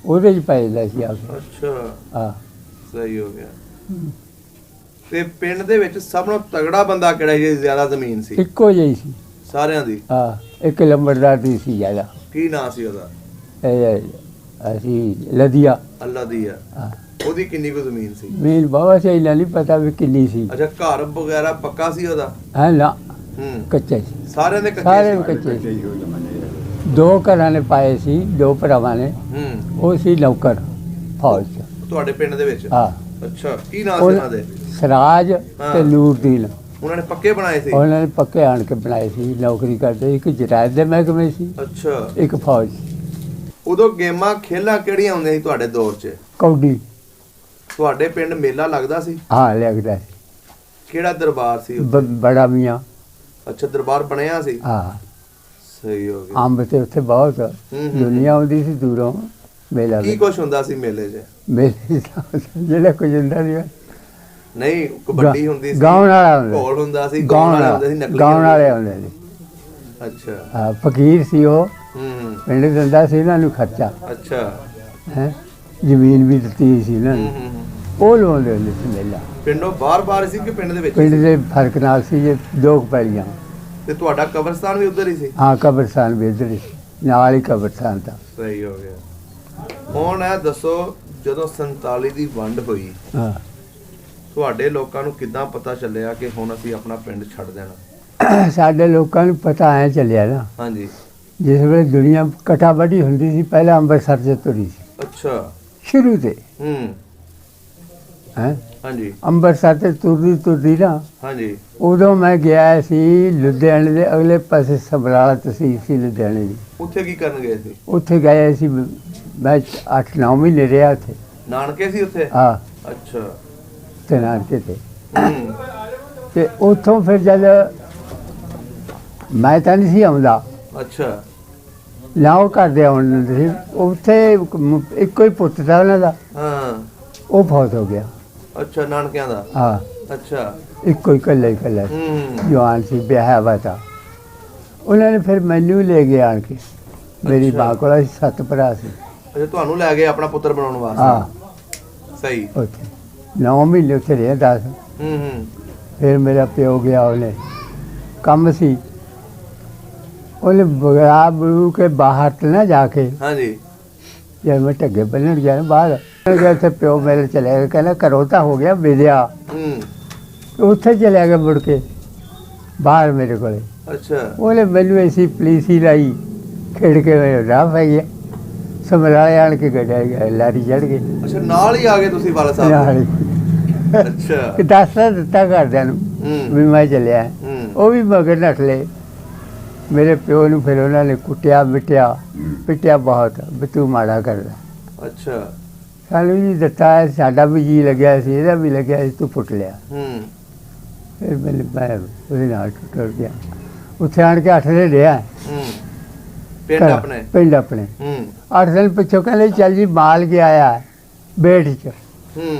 A: ਉਹਦੇ 'ਚ ਪੈ ਜਾਂਦਾ ਸੀ ਆ ਕੇ।
B: ਅੱਛਾ
A: ਹਾਂ,
B: ਸਹੀ ਹੋ ਗਿਆ। ਤੇ ਪਿੰਡ ਦੇ ਵਿੱਚ ਸਭ ਤੋਂ ਤਗੜਾ ਬੰਦਾ ਕਿਹੜਾ ਸੀ? ਜ਼ਿਆਦਾ ਜ਼ਮੀਨ ਸੀ?
A: ਇੱਕੋ ਜਿਹੀ ਸੀ
B: ਸਾਰਿਆਂ ਦੀ?
A: ਹਾਂ, ਇੱਕ ਲੰਬੜਦਾਰ ਦੀ ਸੀ ਜ਼ਿਆਦਾ।
B: ਕੀ ਨਾਂ ਸੀ ਉਹਦਾ?
A: ਇਹ ਅਸੀਂ ਲਦੀਆ।
B: ਅੱਲਾ ਦੀ ਆ।
A: ਹਾਂ
B: ਉਹਦੀ ਕਿੰਨੀ ਕੁ ਜ਼ਮੀਨ ਸੀ?
A: ਮੈਨੂੰ ਬਹੁਤ ਸਹੀ ਨਹੀਂ ਪਤਾ ਵੀ ਕਿੰਨੀ ਸੀ।
B: ਅੱਛਾ, ਘਰ ਵਗੈਰਾ ਪੱਕਾ ਸੀ ਉਹਦਾ?
A: ਹੈ ਨਾ,
B: ਹੂੰ,
A: ਕੱਚਾ ਸੀ,
B: ਸਾਰਿਆਂ ਦੇ
A: ਸਾਰੇ
B: ਕੱਚੇ ਸੀ?
A: ਕੱਚੇ ਸੀ। 2 ਘਰਾਂ ਨੇ ਪਾਏ ਸੀ, 2 ਭਰਾਵਾਂ ਨੇ।
B: ਹੂੰ,
A: ਉਹ ਸੀ ਨੌਕਰ ਫੌਜ 'ਚ।
B: ਤੁਹਾਡੇ ਪਿੰਡ ਦੇ ਵਿੱਚ?
A: ਹਾਂ,
B: ਅੱਛਾ, ਕੀ ਨਾਮ ਸੀ ਉਹਨਾਂ ਦੇ?
A: ਸਰਾਜ
B: ਹਾਂ।
A: ਤੇ ਨੂਰਦੀਨ।
B: ਉਹਨਾਂ ਨੇ ਪੱਕੇ ਬਣਾਏ ਸੀ?
A: ਉਹਨਾਂ ਨੇ ਪੱਕੇ ਆਣ ਕੇ ਬਣਾਏ ਸੀ, ਨੌਕਰੀ ਕਰਦੇ। ਇੱਕ ਜਰਾਇਦ ਦੇ ਮਹਿਕਮੇ ਸੀ,
B: ਅੱਛਾ।
A: ਇੱਕ ਫੌਜ।
B: ਉਦੋਂ ਗੇਮਾਂ ਖੇਲਾਂ ਕਿਹੜੀਆਂ ਹੁੰਦੀਆਂ ਸੀ ਤੁਹਾਡੇ ਦੌਰ 'ਚ?
A: ਕੌਡੀ।
B: ਤੁਹਾਡੇ ਪਿੰਡ ਮੇਲਾ ਲੱਗਦਾ ਸੀ?
A: ਹਾਂ ਲੱਗਦਾ ਸੀ।
B: ਕਿਹੜਾ ਦਰਬਾਰ ਸੀ ਉੱਥੇ?
A: ਬੜਾ ਮੀਆਂ।
B: ਅੱਛਾ, ਦਰਬਾਰ ਬਣਿਆ ਸੀ?
A: ਹਾਂ,
B: ਸਹੀ ਹੋ ਗਿਆ।
A: ਅੰਬ ਤੇ ਉੱਥੇ ਬਹੁਤ ਦੁਨੀਆ ਆਉਂਦੀ ਸੀ ਦੂਰੋਂ ਮੇਲਾ
B: ਕੀ ਕੁਛ ਹੁੰਦਾ ਸੀ ਮੇਲੇ 'ਚ?
A: ਮੇਲੇ ਜਿਹੜਾ ਕੁਝ ਹੁੰਦਾ ਸੀ
B: ਨਹੀਂ, ਕਬੱਡੀ ਹੁੰਦੀ ਸੀ,
A: ਗਾਉਣ ਵਾਲਾ ਹੁੰਦਾ,
B: ਢੋਲ ਹੁੰਦਾ ਸੀ, ਗਾਉਣ ਵਾਲੇ ਹੁੰਦੇ ਸੀ, ਨਕਲੀ
A: ਗਾਉਣ ਵਾਲੇ ਹੁੰਦੇ ਸੀ।
B: ਅੱਛਾ।
A: ਹਾਂ, ਫਕੀਰ ਸੀ ਉਹ,
B: ਹੂੰ,
A: ਪਿੰਡ ਦਿੰਦਾ ਸੀ ਇਹਨਾਂ ਨੂੰ ਖਰਚਾ।
B: ਅੱਛਾ।
A: ਹੈ, ਜ਼ਮੀਨ ਵੀ ਦਿੱਤੀ ਸੀ ਇਹਨਾਂ ਨੂੰ, ਉਹ ਲਾਉਂਦੇ ਹੁੰਦੇ ਸੀ ਮੇਲਾ।
B: ਪਿੰਡੋਂ ਬਾਹਰ ਸੀ ਕਿ ਪਿੰਡ ਦੇ ਵਿੱਚ?
A: ਪਿੰਡ ਦੇ ਫਰਕ ਨਾਲ ਸੀ ਜੇ 2 ਪੈਲੀਆਂ।
B: ਤੇ ਤੁਹਾਡਾ ਕਬਰਸਤਾਨ ਵੀ ਉਧਰ ਹੀ ਸੀ?
A: ਹਾਂ, ਕਬਰਸਤਾਨ ਵੀ ਇੱਧਰ ਹੀ, ਨਾਲ ਹੀ ਕਬਰਸਤਾਨ ਤਾਂ।
B: ਸਹੀ ਹੋ ਗਿਆ। ਹੁਣ ਇਹ ਦੱਸੋ, ਜਦੋਂ 47 ਦੀ ਵੰਡ ਹੋਈ,
A: ਹਾਂ,
B: ਤੁਹਾਡੇ ਲੋਕਾਂ ਨੂੰ ਕਿੱਦਾਂ ਪਤਾ ਚੱਲਿਆ ਕਿ ਹੁਣ ਅਸੀਂ ਆਪਣਾ ਪਿੰਡ ਛੱਡ ਦੇਣਾ?
A: ਸਾਡੇ ਲੋਕਾਂ ਨੂੰ ਪਤਾ ਐ ਚੱਲਿਆ ਨਾ,
B: ਹਾਂਜੀ।
A: ਜਿਸ ਵੇਲੇ ਦੁਨੀਆ ਕਟਾਬੜੀ ਹੁੰਦੀ ਸੀ, ਪਹਿਲਾਂ ਅੰਮ੍ਰਿਤਸਰ 'ਚ ਤੁਰੀ ਸੀ
B: ਅੱਛਾ।
A: ਸ਼ੁਰੂ ਤੇ।
B: ਹੂੰ,
A: ਹੈ,
B: ਹਾਂਜੀ
A: ਅੰਮ੍ਰਿਤਸਰ ਤੇ ਤੁਰਦੀ ਨਾ,
B: ਹਾਂਜੀ।
A: ਉਦੋਂ ਮੈਂ ਗਿਆ ਸੀ ਲੁਧਿਆਣੇ ਦੇ ਅਗਲੇ ਪਾਸੇ, ਸਮਰਾਲਾ ਤਹਿਸੀਲ ਸੀ ਲੁਧਿਆਣੇ ਦੀ।
B: ਉੱਥੇ ਕੀ ਕਰਨ ਗਏ ਸੀ?
A: ਉੱਥੇ ਗਏ ਸੀ, ਮੈਂ 8-9 ਮਹੀਨੇ ਰਿਹਾ ਉੱਥੇ।
B: ਨਾਨਕੇ ਸੀ ਉੱਥੇ?
A: ਹਾਂ,
B: ਅੱਛਾ।
A: ਤੇ ਨਾਨਕੇ ਤੇ।
B: ਹੂੰ,
A: ਤੇ ਉੱਥੋਂ ਫਿਰ ਜਦ ਮੈਂ ਤਾਂ ਨਹੀਂ ਸੀ ਆਉਂਦਾ,
B: ਅੱਛਾ।
A: ਨਾ ਉਹ ਕਰਦੇ ਆਉਂਦੇ ਸੀ। ਉੱਥੇ ਇੱਕੋ ਹੀ ਪੁੱਤ था ਉਹਨਾਂ ਦਾ,
B: ਹਾਂ,
A: ਉਹ ਫੌਤ ਹੋ ਗਿਆ।
B: ਅੱਛਾ, ਨਾਨਕਿਆਂ ਦਾ?
A: ਹਾਂ,
B: ਅੱਛਾ।
A: ਇੱਕੋ ਹੀ ਇਕੱਲਾ
B: ਹੂੰ,
A: ਜਵਾਨ ਸੀ, ਵਿਆਹਿਆ ਵਾ ਤਾ। ਉਹਨਾਂ ਨੇ ਫਿਰ ਮੈਨੂੰ ਲੈ ਕੇ ਆਣ ਕੇ, ਮੇਰੀ
B: ਅੱਛਾ।
A: ਮਾਂ ਕੋਲ ਅਸੀਂ 7 ਭਰਾ ਸੀ।
B: ਅੱਛਾ, ਤੁਹਾਨੂੰ ਲੈ ਗਏ ਆਪਣਾ ਪੁੱਤਰ ਬਣਾਉਣ ਵਾਸਤੇ?
A: ਹਾਂ,
B: ਸਹੀ।
A: ਉੱਥੇ 9 ਮਹੀਨੇ ਉੱਥੇ ਰਿਹਾ, 10।
B: ਹੂੰ,
A: ਫਿਰ ਮੇਰਾ ਪਿਓ ਗਿਆ, ਉਹਨੇ ਕੰਮ ਸੀ, ਉਹਨੇ ਬਗੜਾ ਬੜੂ ਕੇ ਬਾਹਰ ਤੇ ਨਾ ਜਾ ਕੇ,
B: ਹਾਂਜੀ।
A: ਜਦ ਮੈਂ ਢੱਗੇ ਬੰਨਣ ਗਿਆ ਨਾ ਬਾਹਰ, ਗਿਆ ਉੱਥੇ ਪਿਓ ਮੇਰੇ ਚਲੇ ਗਿਆ, ਕਹਿੰਦਾ ਘਰੋਂ ਤਾਂ ਹੋ ਗਿਆ ਵਿਦਿਆ।
B: ਹੂੰ,
A: ਉੱਥੇ ਚਲਿਆ ਗਿਆ ਮੁੜ ਕੇ ਬਾਹਰ ਮੇਰੇ ਕੋਲੇ।
B: ਅੱਛਾ।
A: ਉਹਨੇ ਮੈਨੂੰ ਐਸੀ ਪੁਲਿਸ ਹੀ ਲਾਈ, ਖੇਡ ਕੇ ਮੇਰੇ ਰਾਹ ਪੈ ਗਿਆ। ਸਮਰਾਲੇ ਆਣ ਕੇ ਗੱਡਿਆ ਗਿਆ, ਲਾਰੀ ਚੜ੍ਹ ਗਏ।
B: ਅੱਛਾ, ਨਾਲ ਹੀ ਆ ਗਏ ਤੁਸੀਂ ਵਾਲਾ ਸਾਹਿਬ?
A: ਨਾਲ ਹੀ।
B: ਅੱਛਾ।
A: ਕਿ ਦੱਸ ਦਿੱਤਾ ਘਰਦਿਆਂ ਨੂੰ ਵੀ ਮੈਂ ਚੱਲਿਆ।
B: ਹੂੰ,
A: ਉਹ ਵੀ ਮਗਰ ਨੱਠ ਲਏ। ਮੇਰੇ ਪਿਓ ਨੂੰ ਫਿਰ ਉਹਨਾਂ ਨੇ ਕੁੱਟਿਆ, ਪਿੱਟਿਆ ਬਹੁਤ, ਵੀ ਤੂੰ ਮਾੜਾ ਕਰਦਾ।
B: ਅੱਛਾ।
A: ਸਾਨੂੰ ਜੀ ਦਿੱਤਾ, ਸਾਡਾ ਵੀ ਜੀ ਲੱਗਿਆ ਸੀ, ਇਹਦਾ ਵੀ ਲੱਗਿਆ ਸੀ, ਤੂੰ ਪੁੱਟ ਲਿਆ।
B: ਹੂੰ,
A: ਫਿਰ ਮੈਂ ਉਹਦੇ ਨਾਲ ਟੁੱਟ ਗਿਆ। ਉੱਥੇ ਆਣ ਕੇ 8 ਦਿਨ ਰਿਹਾ।
B: ਹੂੰ, ਪਿੰਡ ਆਪਣੇ?
A: ਪਿੰਡ ਆਪਣੇ।
B: ਹੂੰ,
A: 8 ਦਿਨ ਪਿੱਛੋਂ ਕਹਿੰਦੇ ਚੱਲ ਜੀ ਮਾਲ ਕੇ ਆਇਆ ਬੇਟ 'ਚ,
B: ਹੂੰ,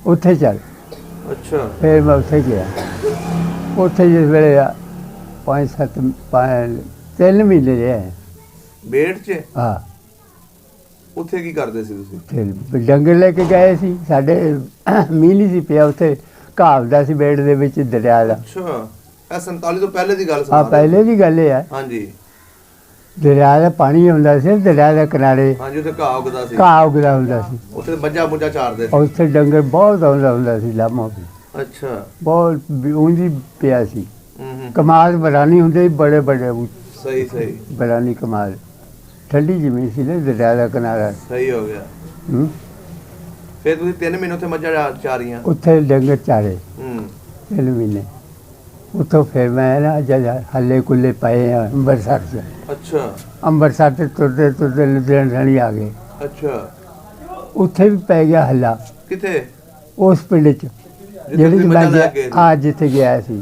A: ਉੱਥੇ ਚੱਲ।
B: ਅੱਛਾ।
A: ਫਿਰ ਮੈਂ ਉੱਥੇ ਗਿਆ। ਉੱਥੇ ਜਿਸ ਵੇਲੇ 3 ਮਹੀਨੇ ਰਿਹਾ।
B: ਬੇੜ 'ਚ?
A: ਹਾਂ,
B: ਉੱਥੇ ਕੀ ਕਰਦੇ ਸੀ ਤੁਸੀਂ?
A: ਉੱਥੇ ਡੰਗਰ ਲੈ ਕੇ ਗਏ ਸੀ, ਸਾਡੇ ਮੀਂਹ ਨਹੀਂ ਸੀ ਪਿਆ, ਉੱਥੇ ਘਾਵਦਾ ਸੀ ਬੇੜ ਦੇ ਵਿੱਚ ਦਰਿਆ ਦਾ।
B: ਅੱਛਾ, ਇਹ 47 ਤੋਂ ਪਹਿਲੇ ਦੀ ਗੱਲ
A: ਹਾਂ,
B: ਸੁਣਾ ਰਹੇ?
A: ਪਹਿਲੇ ਦੀ ਗੱਲ ਇਹ ਹੈ।
B: ਹਾਂਜੀ,
A: ਦਰਿਆ ਦਾ ਪਾਣੀ ਆਉਂਦਾ ਸੀ, ਦਰਿਆ ਦੇ ਕਿਨਾਰੇ
B: ਹਾਂਜੀ। ਉੱਥੇ ਘਾਹ ਉੱਗਦਾ ਸੀ?
A: ਘਾਹ ਉੱਗਦਾ ਹੁੰਦਾ ਸੀ।
B: ਉੱਥੇ ਮੱਝਾਂ ਮੁੱਝਾਂ ਚਾਰਦੇ ਸੀ?
A: ਉੱਥੇ ਡੰਗਰ ਬਹੁਤ ਆਉਂਦਾ ਹੁੰਦਾ ਸੀ, ਲਾਮਾ ਵੀ
B: ਅੱਛਾ।
A: ਬਹੁਤ ਉਂਝੀ ਪਿਆ ਸੀ।
B: ਹੂੰ,
A: ਕਮਾਲ ਬਰਾਨੀ ਹੁੰਦੇ ਸੀ, ਬੜੇ
B: ਸਹੀ ਸਹੀ।
A: ਬਰਾਨੀ ਕਮਾਲ, ਠੰਡੀ ਜ਼ਮੀਨ ਸੀ ਨਾ, ਦਰਿਆ ਦਾ ਕਿਨਾਰਾ।
B: ਸਹੀ ਹੋ ਗਿਆ।
A: ਹੂੰ,
B: ਫਿਰ ਤੁਸੀਂ 3 ਮਹੀਨੇ ਉੱਥੇ ਮੱਝਾਂ ਚਾਰੀਆਂ?
A: ਉੱਥੇ ਡੰਗਰ ਚਾਰੇ
B: ਹੂੰ,
A: 3 ਮਹੀਨੇ। ਉੱਥੋਂ ਫਿਰ ਮੈਂ ਨਾ ਜਦ ਹੱਲੇ ਕੁੱਲੇ ਪਏ ਆ ਅੰਮ੍ਰਿਤਸਰ 'ਚ।
B: ਅੱਛਾ।
A: ਅੰਮ੍ਰਿਤਸਰ ਤੇ ਤੁਰਦੇ ਲੁਧਿਆਣੇ ਆ ਗਏ।
B: ਅੱਛਾ।
A: ਉੱਥੇ ਵੀ ਪੈ ਗਿਆ ਹੱਲਾ।
B: ਕਿੱਥੇ?
A: ਉਸ ਪਿੰਡ 'ਚ ਜਿਹੜੀ
B: ਤੁਸੀਂ
A: ਮੈਂ
B: ਮੱਝਾਂ ਲੈ ਕੇ
A: ਗਿਆ, ਹਾਂ ਜਿੱਥੇ ਗਿਆ ਸੀ।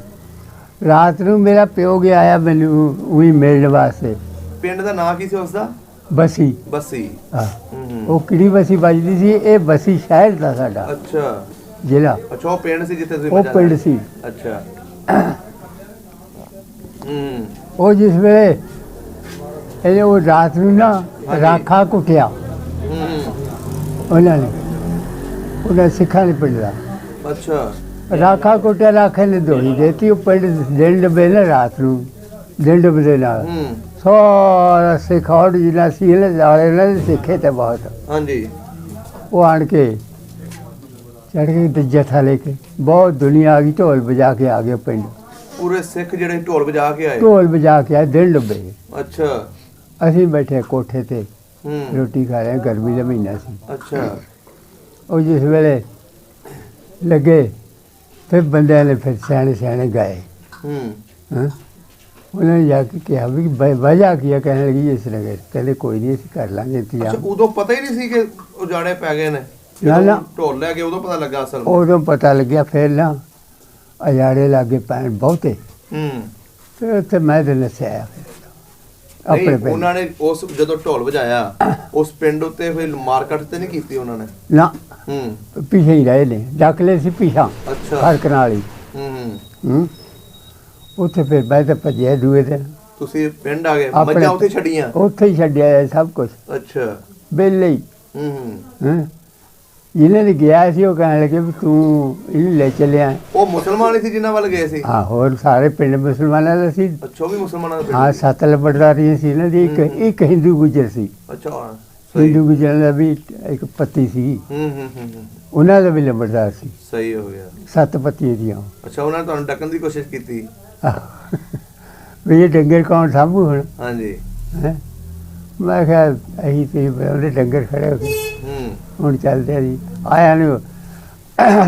A: ਰਾਤ ਨੂੰ ਮੇਰਾ ਪਿਓ ਗਿਆ ਆਇਆ ਮੈਨੂੰ ਉਹੀ ਮਿਲਣ ਵਾਸਤੇ।
B: ਪਿੰਡ ਦਾ ਨਾਂ ਕੀ ਸੀ ਉਸਦਾ?
A: ਬਸੀ।
B: ਬੱਸੀ।
A: ਹਾਂ,
B: ਹੂੰ,
A: ਉਹ ਕਿਹੜੀ ਬਸੀ ਵੱਜਦੀ ਸੀ? ਇਹ ਬਸੀ ਸ਼ਹਿਰ ਦਾ ਸਾਡਾ
B: ਅੱਛਾ।
A: ਜ਼ਿਲ੍ਹਾ।
B: ਅੱਛਾ, ਉਹ ਪਿੰਡ ਸੀ ਜਿੱਥੇ ਤੁਸੀਂ
A: ਉਹ
B: ਮੱਝਾਂ
A: ਪਿੰਡ
B: ਲੈ?
A: ਸੀ।
B: ਅੱਛਾ। ਹੂੰ,
A: ਉਹ ਜਿਸ ਵੇਲੇ ਇਹਨੇ ਉਹ ਰਾਤ ਨੂੰ ਨਾ ਰਾਖਾ ਕੁੱਟਿਆ
B: ਹੂੰ,
A: ਉਹਨਾਂ ਸਿੱਖਾਂ ਨੇ ਪਿੰਡ ਦਾ
B: ਅੱਛਾ।
A: ਰਾਖਾ ਕੁੱਟਿਆ, ਰਾਖੇ ਨੇ ਦੋਈ ਦੇਤੀ। ਉਹ ਪਿੰਡ ਦਿਨ ਡੱਬੇ ਨਾ ਰਾਤ ਨੂੰ ਦਿਨ ਡੁੱਬਦੇ ਨਾਲ ਸਾਰਾ ਸਿੱਖ ਔਰ ਜਿੰਨਾ ਸੀ ਇਹਨਾਂ ਦੇ ਸਿੱਖੇ ਤੇ ਬਹੁਤ।
B: ਹਾਂਜੀ।
A: ਉਹ ਆਣ ਕੇ ਚੜ੍ਹ ਕੇ ਤੇ ਜਥਾ ਲੈ ਕੇ ਬਹੁਤ ਦੁਨੀਆ ਆ ਗਈ, ਢੋਲ ਵਜਾ ਕੇ ਆ ਗਏ ਪਿੰਡ।
B: ਪੂਰੇ ਸਿੱਖ ਜਿਹੜੇ ਢੋਲ ਵਜਾ ਕੇ ਆਏ?
A: ਢੋਲ ਵਜਾ ਕੇ ਆਏ, ਦਿਨ ਡੁੱਬੇ।
B: ਅੱਛਾ।
A: ਅਸੀਂ ਬੈਠੇ ਕੋਠੇ ਤੇ ਰੋਟੀ ਖਾ ਰਹੇ, ਗਰਮੀ ਦਾ ਮਹੀਨਾ ਸੀ।
B: ਅੱਛਾ।
A: ਉਹ ਜਿਸ ਵੇਲੇ ਲੱਗੇ ਫਿਰ ਬੰਦਿਆਂ ਨੇ ਫਿਰ ਸਿਆਣੇ ਸਿਆਣੇ ਗਾਏ। ਹਾਂ, ਉਹਨਾਂ ਨੇ ਜਾ ਕੇ ਕਿਹਾ ਵੀ ਵਜ੍ਹਾ ਕੀ ਹੈ? ਕਹਿਣ ਲੱਗੀ ਇਸ ਨਗਰ। ਕਹਿੰਦੇ ਕੋਈ ਨਹੀਂ, ਅਸੀਂ ਕਰ ਲਾਂਗੇ ਇੰਤਜ਼ਾਮ।
B: ਉਦੋਂ ਪਤਾ ਹੀ ਨਹੀਂ ਸੀ ਕਿ ਉਜਾੜੇ ਪੈ ਗਏ ਨੇ?
A: ਨਾ
B: ਢੋਲ ਲੈ ਕੇ ਉਦੋਂ ਪਤਾ ਲੱਗਾ ਅਸਲ?
A: ਉਦੋਂ ਪਤਾ ਲੱਗਿਆ। ਫਿਰ ਨਾ ਅਜਾੜੇ ਲਾਗੇ ਪੈਣ ਬਹੁਤੇ। ਫਿਰ ਉੱਥੇ ਮੈਂ ਤੇ ਨਸਿਆ ਆਪਣੇ ਪਿੰਡ। ਉਹਨਾਂ ਨੇ
B: ਉਸ ਜਦੋਂ ਢੋਲ ਵਜਾਇਆ ਉਸ ਪਿੰਡ ਉੱਤੇ ਫਿਰ ਮਾਰਕਟ ਤੇ ਨਹੀਂ ਕੀਤੀ ਉਹਨਾਂ ਨੇ?
A: ਨਾ, ਪਿੱਛੇ ਹੀ ਰਹੇ ਨੇ, ਡੱਕ ਲਏ ਸੀ ਪਿੱਛਾ।
B: ਅੱਛਾ।
A: ਫਰਕ ਨਾਲ ਹੀ। ਉੱਥੇ ਫਿਰ ਮੈਂ ਤਾਂ ਭੱਜਿਆ ਦੂਏ ਦਿਨ।
B: ਤੁਸੀਂ ਪਿੰਡ ਆ ਗਏ? ਮੱਝਾਂ ਉੱਥੇ ਛੱਡੀਆਂ?
A: ਉੱਥੇ ਹੀ ਛੱਡਿਆ ਸਭ ਕੁਝ।
B: ਅੱਛਾ।
A: ਵਿਹਲੇ ਹੀ। ਜਿਹਨਾਂ ਨੇ ਗਿਆ ਸੀ ਉਹ ਕਹਿਣ ਲੱਗੇ ਵੀ ਤੂੰ ਇਹਨੂੰ ਲੈ ਚੱਲਿਆ।
B: ਉਹ ਮੁਸਲਮਾਨ ਸੀ ਜਿਨ੍ਹਾਂ ਵੱਲ ਗਏ ਸੀ?
A: ਹਾਂ, ਹੋਰ ਸਾਰੇ ਪਿੰਡ ਮੁਸਲਮਾਨਾਂ ਦਾ ਸੀ।
B: ਅੱਛਾ, ਉਹ ਵੀ ਮੁਸਲਮਾਨਾਂ ਦਾ?
A: ਹਾਂ, 7 ਲੰਬੜਦਾਰੀਆਂ ਸੀ ਇਹਨਾਂ ਦੀ। ਇੱਕ ਹਿੰਦੂ ਗੁੱਜਰ ਸੀ।
B: ਅੱਛਾ।
A: ਹਿੰਦੂ ਗੁੱਜਰਾਂ ਦਾ ਵੀ ਇੱਕ ਪੱਤੀ ਸੀ, ਉਹਨਾਂ ਦਾ ਵੀ ਲੰਬੜਦਾਰ ਸੀ।
B: ਸਹੀ ਹੋ ਗਿਆ।
A: 7 ਪੱਤੀਆਂ ਦੀਆਂ।
B: ਅੱਛਾ, ਉਹਨਾਂ ਨੇ ਤੁਹਾਨੂੰ ਡੱਕਣ ਦੀ ਕੋਸ਼ਿਸ਼ ਕੀਤੀ
A: ਵੀ ਇਹ ਡੰਗਰ ਕੌਣ ਸਾਂਭੂ ਹੁਣ?
B: ਹਾਂਜੀ।
A: ਮੈਂ ਕਿਹਾ ਅਸੀਂ ਤੇ ਉਹਦੇ ਡੰਗਰ ਖੜੇ ਹੋ ਗਏ, ਹੁਣ ਚੱਲਦੇ ਜੀ। ਆਇਆ ਨੂੰ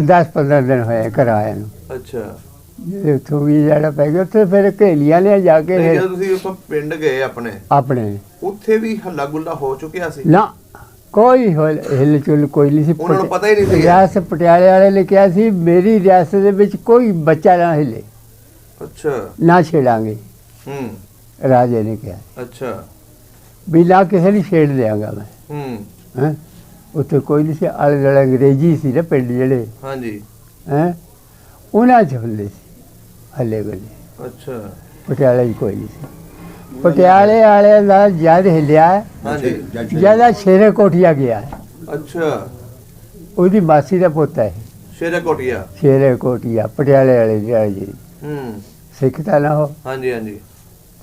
A: 10-15 ਦਿਨ ਹੋਏ ਘਰ ਆਇਆ ਨੂੰ।
B: ਅੱਛਾ।
A: ਉੱਥੋਂ ਵੀ ਜਿਹੜਾ ਪੈ ਗਿਆ ਉੱਥੇ ਫਿਰ ਘੇਲੀਆਂ ਲਿਆ ਜਾ ਕੇ।
B: ਜਦੋਂ ਤੁਸੀਂ ਉੱਥੋਂ ਪਿੰਡ ਗਏ ਆਪਣੇ ਉੱਥੇ ਵੀ ਹੱਲਾ ਗੁੱਲਾ ਹੋ ਚੁੱਕਿਆ ਸੀ? ਨਾ,
A: ਕੋਈ ਹਿਲ ਚੁਲ ਕੋਈ ਨਹੀਂ ਸੀ।
B: ਉਹਨਾਂ ਨੂੰ ਪਤਾ ਹੀ ਨਹੀਂ ਸੀ?
A: ਰਿਆਸਤ ਪਟਿਆਲੇ ਵਾਲੇ ਨੇ ਕਿਹਾ ਸੀ ਮੇਰੀ ਰਿਆਸਤ ਦੇ ਵਿੱਚ ਕੋਈ ਬੱਚਾ ਨਾ ਹਿਲੇ।
B: ਅੱਛਾ।
A: ਨਾ ਛੇੜਾਂਗੇ, ਰਾਜੇ ਨੇ ਕਿਹਾ।
B: ਅੱਛਾ।
A: ਵੀ ਨਾ ਕਿਸੇ ਨੂੰ ਛੇੜ ਦਿਆਂਗਾ ਮੈਂ। ਉੱਥੇ ਕੋਈ ਨਹੀਂ ਸੀ, ਆਲੇ ਦੁਆਲੇ ਅੰਗਰੇਜ਼ੀ ਸੀ ਨਾ ਪਿੰਡ ਜਿਹੜੇ।
B: ਹਾਂਜੀ।
A: ਉਹਨਾਂ 'ਚ ਹੁੰਦੇ ਸੀ ਹੱਲੇ ਗੁੱਲੇ।
B: ਅੱਛਾ।
A: ਪਟਿਆਲੇ 'ਚ ਕੋਈ ਨਹੀਂ ਸੀ। ਪਟਿਆਲੇ ਵਾਲਿਆਂ ਦਾ ਜਦ ਹਿੱਲਿਆ ਜਿਆਦਾ ਸ਼ੇਰੇ ਕੋਠੀਆ ਗਿਆ।
B: ਅੱਛਾ।
A: ਉਹਦੀ ਮਾਸੀ ਦਾ ਪੁੱਤ ਹੈ
B: ਸ਼ੇਰੇ ਕੋਠੀਆ।
A: ਸ਼ੇਰੇ ਕੋਠੀਆ ਪਟਿਆਲੇ ਵਾਲੇ ਜੀ। ਸਿੱਖ ਤਾਂ ਨਾ ਹੋ?
B: ਹਾਂਜੀ ਹਾਂਜੀ।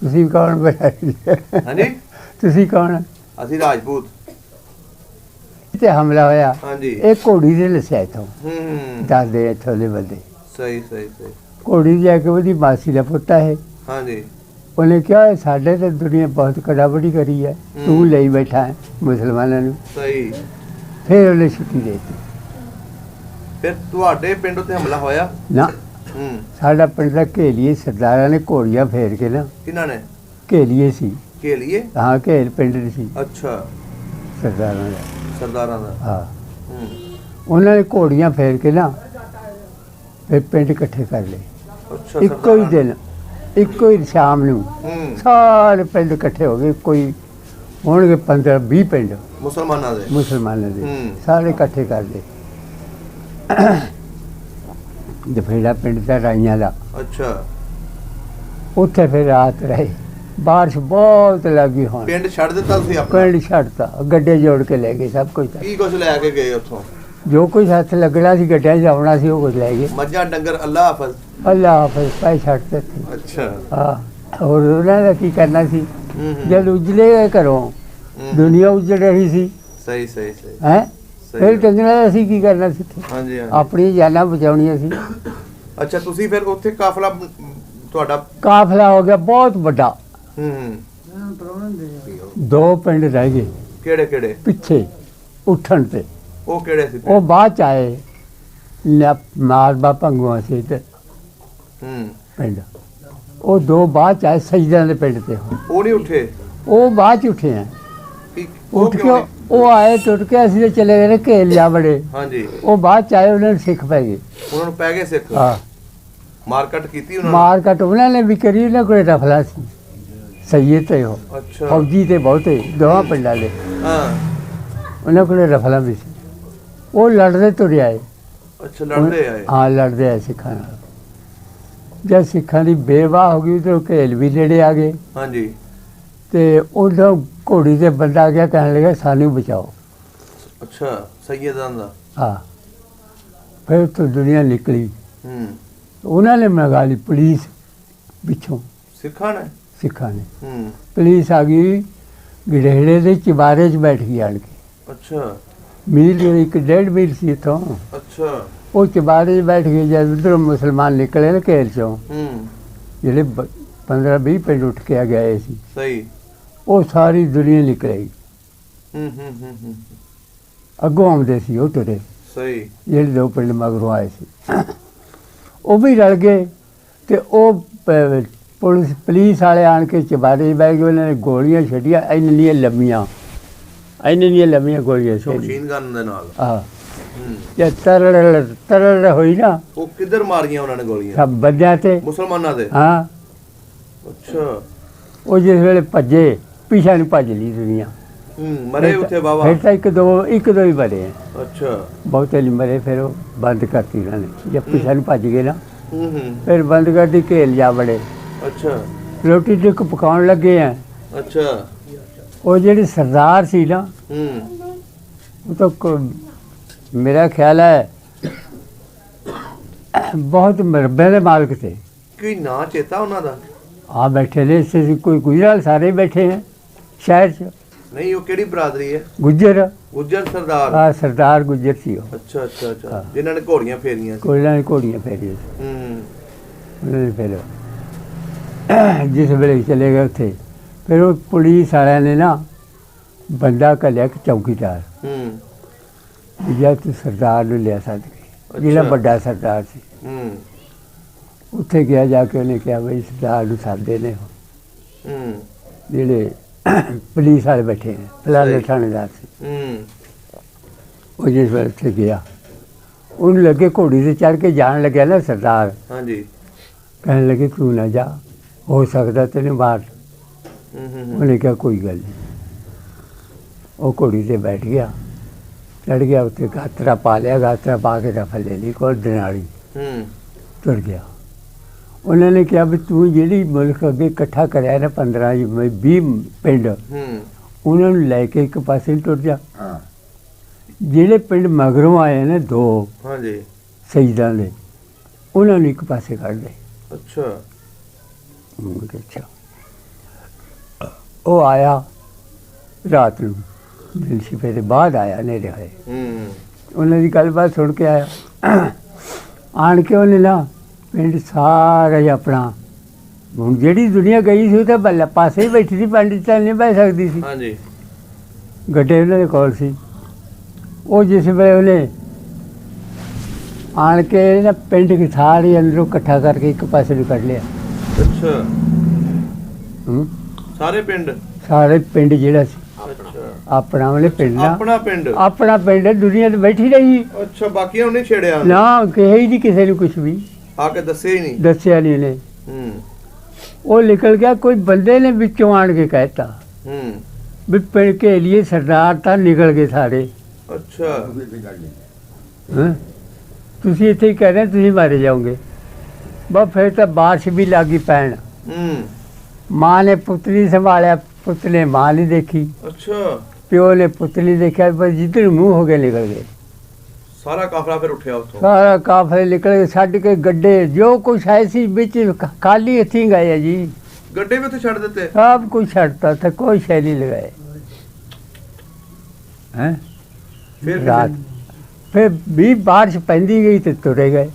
A: ਤੁਸੀਂ ਕੌਣ?
B: ਹਾਂਜੀ,
A: ਤੁਸੀਂ ਕੌਣ?
B: ਅਸੀਂ ਰਾਜਪੂਤ।
A: ਤੇ ਹਮਲਾ ਹੋਇਆ।
B: ਹਾਂਜੀ।
A: ਇਹ ਘੋੜੀ ਦੇ ਲਿਸਿਆ ਇੱਥੋਂ। ਦੱਸਦੇ ਇੱਥੋਂ ਦੇ ਬੰਦੇ।
B: ਸਹੀ ਸਹੀ ਸਹੀ। ਘੋੜੀ
A: ਜਾ ਕੇ ਉਹਦੀ ਮਾਸੀ ਦਾ ਪੁੱਤ ਹੈ।
B: ਹਾਂਜੀ।
A: ਉਹਨੇ ਕਿਹਾ ਸਾਡੇ ਤਾਂ ਦੁਨੀਆ ਬਹੁਤ ਕੜਾਬੜੀ ਕਰੀ ਹੈ, ਤੂੰ ਲਈ ਬੈਠਾ ਹੈ ਮੁਸਲਮਾਨਾਂ ਨੂੰ।
B: ਸਹੀ।
A: ਫਿਰ ਉਹਨੇ ਛੁੱਟੀ ਦੇ ਦਿੱਤੀ।
B: ਫਿਰ ਤੁਹਾਡੇ ਪਿੰਡ ਉੱਤੇ ਹਮਲਾ ਹੋਇਆ?
A: ਨਾ, ਸਾਡਾ ਪਿੰਡ ਦਾ ਘੇਲੀਏ ਸਰਦਾਰਾਂ ਨੇ ਘੋੜੀਆਂ ਫੇਰ ਕੇ ਨਾ।
B: ਕਿਹਨਾਂ ਨੇ?
A: ਘੇਲੀਏ ਸੀ।
B: ਘੇਲੀਏ?
A: ਹਾਂ, ਘੇਲ ਪਿੰਡ ਸੀ।
B: ਅੱਛਾ।
A: ਸਰਦਾਰਾਂ ਦਾ।
B: ਸਰਦਾਰਾਂ ਦਾ?
A: ਹਾਂ। ਉਹਨਾਂ ਨੇ ਘੋੜੀਆਂ ਫੇਰ ਕੇ ਨਾ ਫਿਰ ਪਿੰਡ ਇਕੱਠੇ ਕਰ ਲਏ।
B: ਅੱਛਾ।
A: ਇੱਕੋ ਹੀ ਦਿਨ, ਇੱਕੋ ਹੀ ਸ਼ਾਮ ਨੂੰ ਸਾਰੇ ਪਿੰਡ ਇਕੱਠੇ ਹੋ ਗਏ। ਕੋਈ ਹੋਣਗੇ 15-20 ਪਿੰਡ ਮੁਸਲਮਾਨਾਂ ਦੇ ਸਾਰੇ ਇਕੱਠੇ ਕਰ ਲਏ। ਜਫੇੜਾ ਪਿੰਡ ਦਾ ਰਾਈਆਂ ਦਾ।
B: ਅੱਛਾ।
A: ਉੱਥੇ ਫਿਰ ਰਾਤ ਰਹੇ। ਬਾਰਿਸ਼ ਬਹੁਤ ਲੱਗੀ ਹੋਣ।
B: ਪਿੰਡ ਛੱਡ ਦਿੱਤਾ ਤੁਸੀਂ ਆਪਣਾ?
A: ਪਿੰਡ ਛੱਡਤਾ, ਗੱਡੇ ਜੋੜ ਕੇ ਲੈ ਗਏ ਸਭ ਕੁਝ।
B: ਕੀ ਕੁਝ ਲੈ ਕੇ ਗਏ ਉੱਥੋਂ?
A: ਜੋ ਕੁਝ ਹੱਥ ਲੱਗਣਾ ਸੀ ਗੱਡਿਆਂ 'ਚ ਆਉਣਾ ਸੀ ਉਹ ਕੁਝ ਲੈ ਗਏ।
B: ਮੱਝਾਂ ਡੰਗਰ? ਅੱਲਾ ਹਾਫਿਜ਼।
A: ਅੱਲਾ ਹਾਫਿਜ਼ ਪਾਈ ਛੱਡਤੇ ਸੀ।
B: ਅੱਛਾ।
A: ਹਾਂ, ਹੋਰ ਉਹਨਾਂ ਦਾ ਕੀ ਕਰਨਾ ਸੀ? ਜਦ ਉਜਲੇ ਗਏ ਘਰੋਂ, ਦੁਨੀਆ ਉਜੜ ਰਹੀ ਸੀ।
B: ਸਹੀ ਸਹੀ ਸਹੀ।
A: ਹੈ ਫਿਰ ਡੰਗਰਾਂ ਅਸੀਂ ਕੀ ਕਰਨਾ ਸੀ?
B: ਹਾਂਜੀ।
A: ਆਪਣੀ ਜਾਨਾਂ ਬਚਾਉਣੀਆਂ ਸੀ।
B: ਅੱਛਾ, ਤੁਸੀਂ ਫਿਰ ਉੱਥੇ ਕਾਫਲਾ ਤੁਹਾਡਾ? ਕਾਫਲਾ
A: ਹੋ ਗਿਆ ਬਹੁਤ ਵੱਡਾ। 2 ਪਿੰਡ ਰਹਿ ਗਏ।
B: ਕਿਹੜੇ ਕਿਹੜੇ? ਪਿੱਛੇ
A: ਉੱਠਣ ਤੇ।
B: ਉਹ ਕਿਹੜੇ ਸੀ?
A: ਉਹ ਬਾਅਦ ਚ ਆਏ। ਮਾਰਬਾ ਭੰਗੂਆਂ ਸੀ ਤੇ ਪਿੰਡ। ਉਹ 2 ਬਾਅਦ ਚ ਆਏ ਸਜਦਿਆਂ ਦੇ ਪਿੰਡ ਤੇ।
B: ਉਹ ਨਹੀਂ ਉੱਠੇ? ਉਹ
A: ਬਾਅਦ ਚ ਉੱਠੇ ਆ। ਉੱਠ ਕੇ ਉਹ ਆਏ, ਟੁੱਟ ਕੇ ਅਸੀਂ ਚਲੇ ਗਏ ਘੇਲ ਜਾ ਬੜੇ।
B: ਹਾਂਜੀ।
A: ਉਹ ਬਾਅਦ ਚ ਆਏ, ਉਹਨਾਂ ਨੂੰ ਸਿੱਖ ਪੈ ਗਏ।
B: ਉਹਨਾਂ ਨੂੰ ਪੈ ਗਏ ਸਿੱਖ?
A: ਹਾਂ।
B: ਮਾਰਕਟ ਕੀਤੀ ਉਹਨਾਂ ਨੇ?
A: ਮਾਰਕਟ ਉਹਨਾਂ ਨੇ ਵੀ ਕਰੀ। ਉਹਨਾਂ ਕੋਲ ਰਫਲਾ ਸੀ ਸਈਦ ਤੇ ਉਹ।
B: ਅੱਛਾ।
A: ਫੌਜੀ ਤੇ ਬਹੁਤੇ ਦੋਵਾਂ ਪਿੰਡਾਂ ਦੇ। ਉਹਨਾਂ ਕੋਲ ਰਫਲਾ ਵੀ ਸੀ। ਉਹ ਲੜਦੇ ਤੁਰੇ ਆਏ।
B: ਅੱਛਾ, ਲੜਦੇ ਆਏ?
A: ਹਾਂ, ਲੜਦੇ ਆਏ ਸਿੱਖਾਂ ਨਾਲ। ਜਦ ਸਿੱਖਾਂ ਦੀ ਬੇਵਾਹ ਹੋ ਗਈ ਤਾਂ ਘੇਲ ਵੀ ਨੇੜੇ ਆ ਗਏ।
B: ਹਾਂਜੀ।
A: ਤੇ ਉਦੋਂ ਘੋੜੀ ਤੇ ਬੰਦਾ ਗਿਆ, ਕਹਿਣ ਲੱਗਾ ਸਾਨੂੰ ਬਚਾਓ।
B: ਅੱਛਾ, ਸੈਯਦਾਂ ਦਾ?
A: ਹਾਂ। ਫਿਰ ਤੋਂ ਦੁਨੀਆ ਨਿਕਲੀ। ਉਹਨਾਂ ਨੇ ਮੰਗਾ ਲਈ ਪੁਲਿਸ ਪਿੱਛੋਂ।
B: ਸਿੱਖਾਂ ਨੇ?
A: सिखा ने। पुलिस आ गई गडेड़े के चबारे च बैठ गई आन के।
B: अच्छा
A: मील 1.5 मील सी इथों।
B: अच्छा
A: वो चबारे च बैठ गई। जब उधर मुसलमान निकले ना घेर चों, ਜਿਹੜੇ 15-20 ਪਿੰਡ ਉੱਠ ਕੇ ਆ ਗਏ ਸੀ,
B: ਸਹੀ,
A: ਉਹ ਸਾਰੀ ਦੁਨੀਆ ਨਿਕਲੇਗੀ। ਅੱਗੋਂ ਆਉਂਦੇ ਸੀ ਉਹ ਤੁਰੇ,
B: ਸਹੀ,
A: ਜਿਹੜੇ 2 ਪਿੰਡ ਮਗਰੋਂ ਆਏ ਸੀ, ਉਹ ਵੀ ਰਲ ਗਏ। ਤੇ ਉਹ ਪੁਲਿਸ ਵਾਲੇ ਆਣ ਕੇ ਚਬਾਰੇ 'ਚ ਬਹਿ ਗਏ। ਉਹਨਾਂ ਨੇ ਗੋਲੀਆਂ ਛੱਡੀਆਂ ਇੰਨੀਆਂ ਲੰਮੀਆਂ ਗੋਲੀਆਂ ਸੀ
B: ਮਸ਼ੀਨ ਗਨ ਦੇ ਨਾਲ।
A: ਆਹ ਜੇ ਤਰੜ ਹੋਈ ਨਾ,
B: ਉਹ ਕਿੱਧਰ ਮਾਰੀਆਂ ਉਹਨਾਂ ਨੇ ਗੋਲੀਆਂ?
A: ਸਭ ਬੰਦਿਆਂ ਤੇ,
B: ਮੁਸਲਮਾਨਾਂ ਦੇ।
A: ਹਾਂ।
B: ਅੱਛਾ।
A: ਉਹ ਜਿਸ ਵੇਲੇ ਭੱਜੇ, ਪਿਛਾ ਨੂੰ ਭੱਜ ਲਈ ਦੁਨੀਆ।
B: ਮਰੇ ਉੱਥੇ ਬਾਬਾ?
A: ਫਿਰ ਤਾਂ ਇੱਕ ਦੋ ਹੀ ਮਰੇ।
B: ਅੱਛਾ।
A: ਬਹੁਤੇ ਨਹੀਂ ਮਰੇ। ਫਿਰ ਉਹ ਬੰਦ ਕਰਤੀ ਉਹਨਾਂ ਨੇ। ਜਦ ਪਿਛਾ ਨੂੰ ਭੱਜ ਗਏ ਨਾ, ਫਿਰ ਬੰਦ ਕਰਤੀ, ਘੇਲ ਜਾ ਬੜੇ।
B: ਅੱਛਾ।
A: ਰੋਟੀ ਟੁੱਕ ਪਕਾਉਣ ਲੱਗੇ ਆ।
B: ਅੱਛਾ।
A: ਉਹ ਜਿਹੜੇ ਸਰਦਾਰ ਸੀ ਨਾ, ਉਹ ਤਾਂ ਮੇਰਾ ਖਿਆਲ ਹੈ ਬਹੁਤ ਮਰਬੇ ਦੇ ਮਾਲਕ थे।
B: ਕੀ ਨਾਂ ਚੇਤਾ ਉਹਨਾਂ ਦਾ? ਆ
A: बैठे ने कोई गुजराल सारे बैठे हैं शहर च।
B: नहीं, वो केड़ी बरादरी है?
A: गुज्जर।
B: गुज्जर सरदार?
A: हाँ, सरदार गुज्जर सी।
B: अच्छा अच्छा अच्छा। जिन्होंने घोड़ियां फेरियां सी।
A: जिन्होंने घोड़ियां फेरियां उन्होंने फिर जिस वेले चले गए उत्थे, फिर वो पुलिस वाले ने ना बंदा घल्लिया एक चौकीदार, जब तू सरदार नूं लिया सद के, जिहड़ा बड़ा सरदार सी। उत्थे गया, जाके उन्हें कहा बई सरदार नूं सददे ने जिहड़े पुलिस वाले बैठे हैं, फलाने थानेदार से। वो जिस वेले उत्थे गया, उन्हें लगे घोड़ी से चढ़ के जान लगे ना सरदार। हाँ जी। कहने लगे तू ना जा, हो सकता तेने मार। उन्हें कहा कोई गल नहीं। वो घोड़ी से बैठ गया, चढ़ गया, उत्थे गात्रा पा लिया, गात्रा पा के रफल ले ली कोल डनाली, तुर गया। उन्होंने कहा भी तू जी मुल्क अगे इकट्ठा कराया ना 15-20 पिंड, उन्होंने लैके एक पासे टुर जा। ਜਿਹੜੇ ਪਿੰਡ ਮਗਰੋਂ ਆਏ ਨੇ 2 ਹਾਂਜੀ ਸ਼ਹੀਦਾਂ ਦੇ, ਉਹਨਾਂ ਨੂੰ ਇੱਕ ਪਾਸੇ ਕੱਢ ਦੇ। ਅੱਛਾ। ਉਹ ਆਇਆ ਰਾਤ ਨੂੰ, ਦਿਨ ਛਿਪੇ ਦੇ ਬਾਅਦ ਆਇਆ, ਹਨੇਰੇ ਹੋਏ। ਉਹਨਾਂ ਦੀ ਗੱਲਬਾਤ ਸੁਣ ਕੇ ਆਇਆ। ਆਣ ਕੇ ਉਹਨੇ ਨਾ ਪਿੰਡ ਸਾਰਾ ਹੀ ਆਪਣਾ, ਹੁਣ ਜਿਹੜੀ ਦੁਨੀਆ ਗਈ ਸੀ ਉਹ ਤਾਂ ਬੱਲੇ ਪਾਸੇ ਹੀ ਬੈਠੀ ਸੀ, ਪਿੰਡ 'ਚ ਨਹੀਂ ਬਹਿ ਸਕਦੀ ਸੀ। ਹਾਂਜੀ। ਗੱਡੇ ਉਹਨਾਂ ਦੇ ਕੋਲ ਸੀ। ਉਹ ਜਿਸ ਵੇਲੇ ਉਹਨੇ ਆਣ ਕੇ ਨਾ ਪਿੰਡ ਕੇ ਸਾਰੇ ਅੰਦਰੋਂ ਇਕੱਠਾ ਕਰਕੇ ਇੱਕ ਪਾਸੇ ਨੂੰ ਕੱਢ ਲਿਆ। ਅੱਛਾ। ਸਾਰੇ ਪਿੰਡ ਜਿਹੜਾ ਸੀ ਆਪਣਾ ਵਾਲੇ ਪਿੰਡ ਨਾ, ਆਪਣਾ ਪਿੰਡ ਦੁਨੀਆ ਤੇ ਬੈਠੀ ਰਹੀ।
B: ਅੱਛਾ। ਬਾਕੀਆਂ ਨੂੰ ਨਹੀਂ ਛੇੜਿਆ
A: ਨਾ, ਕਹੇ ਹੀ ਨਹੀਂ ਕਿਸੇ ਨੂੰ ਕੁਛ ਵੀ,
B: ਆ ਕੇ ਦੱਸਿਆ
A: ਨਹੀਂ ਨੇ। ਉਹ ਨਿਕਲ ਗਿਆ, ਕੋਈ ਬੰਦੇ ਨੇ ਵਿੱਚੋਂ ਆਣ ਕੇ ਕਹਿਤਾ ਵੀ ਪਿੰਡ ਕੇ लिए ਸਰਦਾਰ ਤਾਂ ਨਿਕਲ ਗਏ ਸਾਰੇ। ਅੱਛਾ। ਤੁਸੀਂ ਇੱਥੇ ਹੀ ਕਹਿ ਰਹੇ ਤੁਸੀਂ ਮਾਰੇ ਜਾਓਗੇ। ਬਸ ਫਿਰ ਤਾਂ ਬਾਰਿਸ਼ ਵੀ ਲੱਗੀ ਪੈਣ। ਮਾਂ ਨੇ ਪੁੱਤ ਨਹੀਂ ਸੰਭਾਲਿਆ, ਪੁੱਤ ਨੇ ਮਾਂ ਨਹੀਂ ਦੇਖੀ। ਅੱਛਾ। ਪਿਓ ਨੇ ਪੁੱਤ ਨਹੀਂ ਦੇਖਿਆ, ਬਸ ਜਿੱਧਰ ਮੂੰਹ ਹੋ ਕੇ ਨਿਕਲ ਗਏ।
B: ਸਾਰਾ ਕਾਫਲਾ ਫਿਰ ਉੱਠਿਆ ਉੱਥੋਂ,
A: ਸਾਰਾ ਕਾਫਲੇ ਨਿਕਲ ਗਏ, ਛੱਡ ਕੇ ਗੱਡੇ ਜੋ ਕੁਛ ਹੈ ਸੀ ਵਿੱਚ ਖਾਲੀ ਹੱਥੀਂ ਗਏ ਜੀ।
B: ਗੱਡੇ ਵੀ ਉੱਥੇ ਛੱਡ ਦਿੱਤੇ?
A: ਸਭ ਕੁਛ ਛੱਡਤਾ था, कोई शै नहीं लगाए हैं। रात फिर भी बारिश पैंदी गई तो तुरे गए।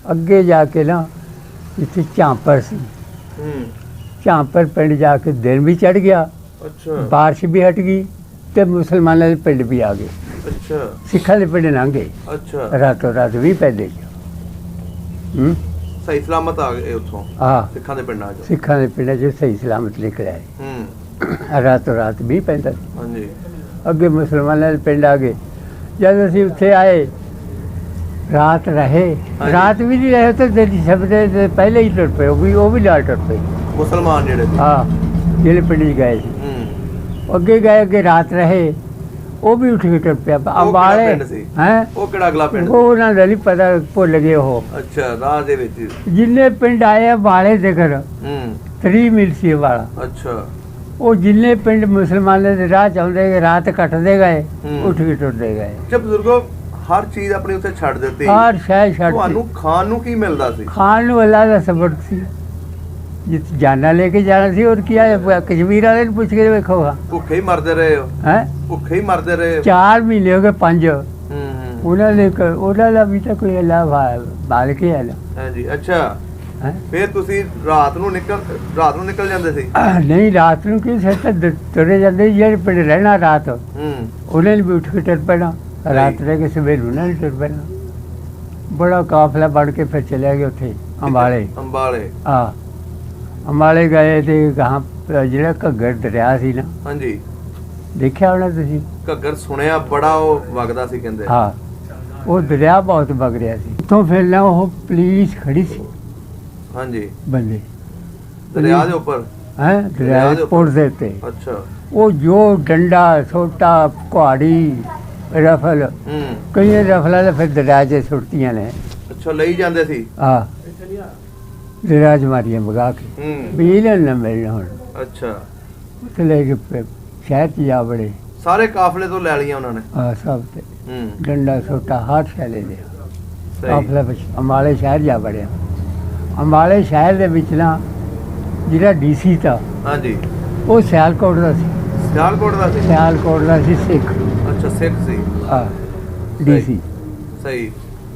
A: अगे जाके ना इतने झांपर सी, झांपर पिंड जाके दिन भी चढ़ गया। अच्छा। बारिश भी हट गई तो मुसलमानों के पिंड भी आ गए। अच्छा। सिखा के पिंड लंघ गए। अच्छा। रातों रात भी पैदे
B: सही सलामत आ गए उत्थों। हाँ, सिखा के पिंड
A: सिखा के पिंड जो सही सलामत निकले। रातों रात भी पैंदा। हाँ जी। अगे मुसलमानों के पिंड आ गए। जब असीं उत्थे आए, रात रहे, रात भी नहीं रहे तो सबसे पहले ही टुर पे, वो भी नाल टुर पे
B: मुसलमान जेड़े।
A: हाँ, जेड़े पिंड गए थे। अगे गए, अगे रात रहे, वो भी उठ के टुर पे। अंबाले हैं, वो किहड़ा अगला पिंड? वो उन्हां दा नहीं पता, भुल गए वो। अच्छा। राह दे विच जिन्ने पिंड आए अंबाले दे घर 3 मील सी वाला। अच्छा। वो जिन्ने पिंड मुसलमानों के राह चाहते गए, रात कटते गए, उठ के टुरते गए।
B: जब बुजुर्गो हर चीज अपनी उत्थे छड़ देते,
A: हर शय छड़,
B: ਤੁਹਾਨੂੰ ਖਾਣ ਨੂੰ ਕੀ ਮਿਲਦਾ ਸੀ?
A: ਖਾਣ ਨੂੰ ਅੱਲਾ ਦਾ ਸਬਰ ਸੀ। ਜਿੱਥੇ ਜਾਨਾ ਲੈ ਕੇ ਜਾਣਾ ਸੀ ਹੋਰ ਕੀ ਆ ਕਸ਼ਮੀਰ ਵਾਲੇ ਨੂੰ ਪੁੱਛ ਕੇ ਵੇਖੋ
B: ਭੁੱਖੇ ਹੀ ਮਰਦੇ ਰਹੇ ਹੋ
A: ਹੈ
B: ਭੁੱਖੇ ਹੀ ਮਰਦੇ ਰਹੇ ਹੋ
A: 4 ਮਹੀਨੇ ਹੋ ਗਏ 5
B: ਹੂੰ
A: ਉਹਨਾਂ ਦਾ ਵੀ ਤਾਂ ਕੋਈ ਅੱਲਾ ਬਾਲ ਕੇ ਹੈ ਨਾ
B: ਹਾਂਜੀ ਅੱਛਾ
A: ਹੈਂ?
B: ਫਿਰ ਤੁਸੀਂ ਰਾਤ ਨੂੰ ਨਿਕਲ ਜਾਂਦੇ ਸੀ
A: ਨਹੀਂ ਰਾਤ ਨੂੰ ਕੀ ਸਿਰ ਤੇ ਤੁਰੇ ਜਾਂਦੇ ਜਿਹੜੇ ਪਿੰਡ ਰਹਿਣਾ ਰਾਤ
B: ਹੂੰ
A: ਉਹਨਾਂ ਨੇ ਵੀ ਉੱਠ ਕੇ ਤੁਰ ਪੈਣਾ ਰਾਤ ਰਹਿ ਕੇ ਸਵੇਰ ਉਹਨਾਂ ਨੇ ਤੁਰ ਪੈਣਾ ਬੜਾ ਕਾਫਲਾ ਬਣ ਕੇ ਫਿਰ ਚਲੇ ਗਏ ਉੱਥੇ ਅੰਬਾਲੇ ਹਾਂ ਅੰਬਾਲੇ ਗਏ ਤੇ ਗਾਂ ਜਿਹੜਾ ਘੱਗਰ ਦਰਿਆ ਸੀ ਨਾ
B: ਹਾਂਜੀ
A: ਦੇਖਿਆ ਹੋਣਾ ਤੁਸੀਂ
B: ਘੱਗਰ ਸੁਣਿਆ ਬੜਾ ਉਹ ਵਗਦਾ ਸੀ ਕਹਿੰਦੇ
A: ਹਾਂ ਉਹ ਦਰਿਆ ਬਹੁਤ ਵਗ ਰਿਹਾ ਸੀ ਉੱਥੋਂ ਫਿਰ ਨਾ ਉਹ ਪੁਲਿਸ ਖੜੀ ਸੀ
B: ਹਾਂਜੀ
A: ਬੰਦੇ
B: ਦਰਿਆ ਦੇ ਉੱਪਰ
A: ਹੈ ਦਰਿਆ ਦੇ ਪੁਲ ਦੇ ਉੱਤੇ
B: ਅੱਛਾ
A: ਉਹ ਜੋ ਡੰਡਾ ਛੋਟਾ ਕੁਹਾੜੀ ਰਫਲ
B: ਹੂੰ
A: ਕਈ ਰਫਲਾਂ ਤਾਂ ਫਿਰ ਦਰਿਆ 'ਚ ਸੁੱਟਦੀਆਂ ਨੇ
B: ਅੱਛਾ ਲਈ ਜਾਂਦੇ ਸੀ
A: ਹਾਂ ਦਰਿਆ 'ਚ ਮਾਰੀਆਂ ਵਗਾ ਕੇ
B: ਹੂੰ
A: ਵੀ ਇਹਨਾਂ ਨੂੰ ਮਿਲਣਾ ਹੁਣ
B: ਅੱਛਾ
A: ਉੱਥੇ ਲੈ ਕੇ ਫਿਰ ਸ਼ਹਿਰ 'ਚ ਜਾ ਬੜੇ
B: ਸਾਰੇ ਕਾਫਲੇ ਤੋਂ ਲੈ ਲਈਆਂ ਉਹਨਾਂ ਨੇ
A: ਹਾਂ ਸਭ ਤੇ
B: ਹੂੰ
A: ਡੰਡਾ ਛੋਟਾ ਹਰ ਸ਼ੈ ਲੈ ਲਿਆ
B: ਸਹੀ
A: ਕਾਫਲਾ ਵਿੱਚ ਅੰਬਾਲੇ ਸ਼ਹਿਰ ਜਾ ਵੜਿਆ ਅੰਬਾਲੇ ਸ਼ਹਿਰ ਦੇ ਵਿੱਚ ਨਾ ਜਿਹੜਾ ਡੀਸੀ ਤਾ
B: ਹਾਂਜੀ
A: ਉਹ ਸਿਆਲਕੋਟ ਦਾ ਸੀ
B: ਸਿਆਲਕੋਟ ਦਾ ਸੀ
A: ਸਿਆਲਕੋਟ ਦਾ ਸੀ ਸਿੱਖ
B: ਅੱਛਾ ਸਿੱਖ ਸੀ
A: ਹਾਂ ਡੀਸੀ
B: ਸਹੀ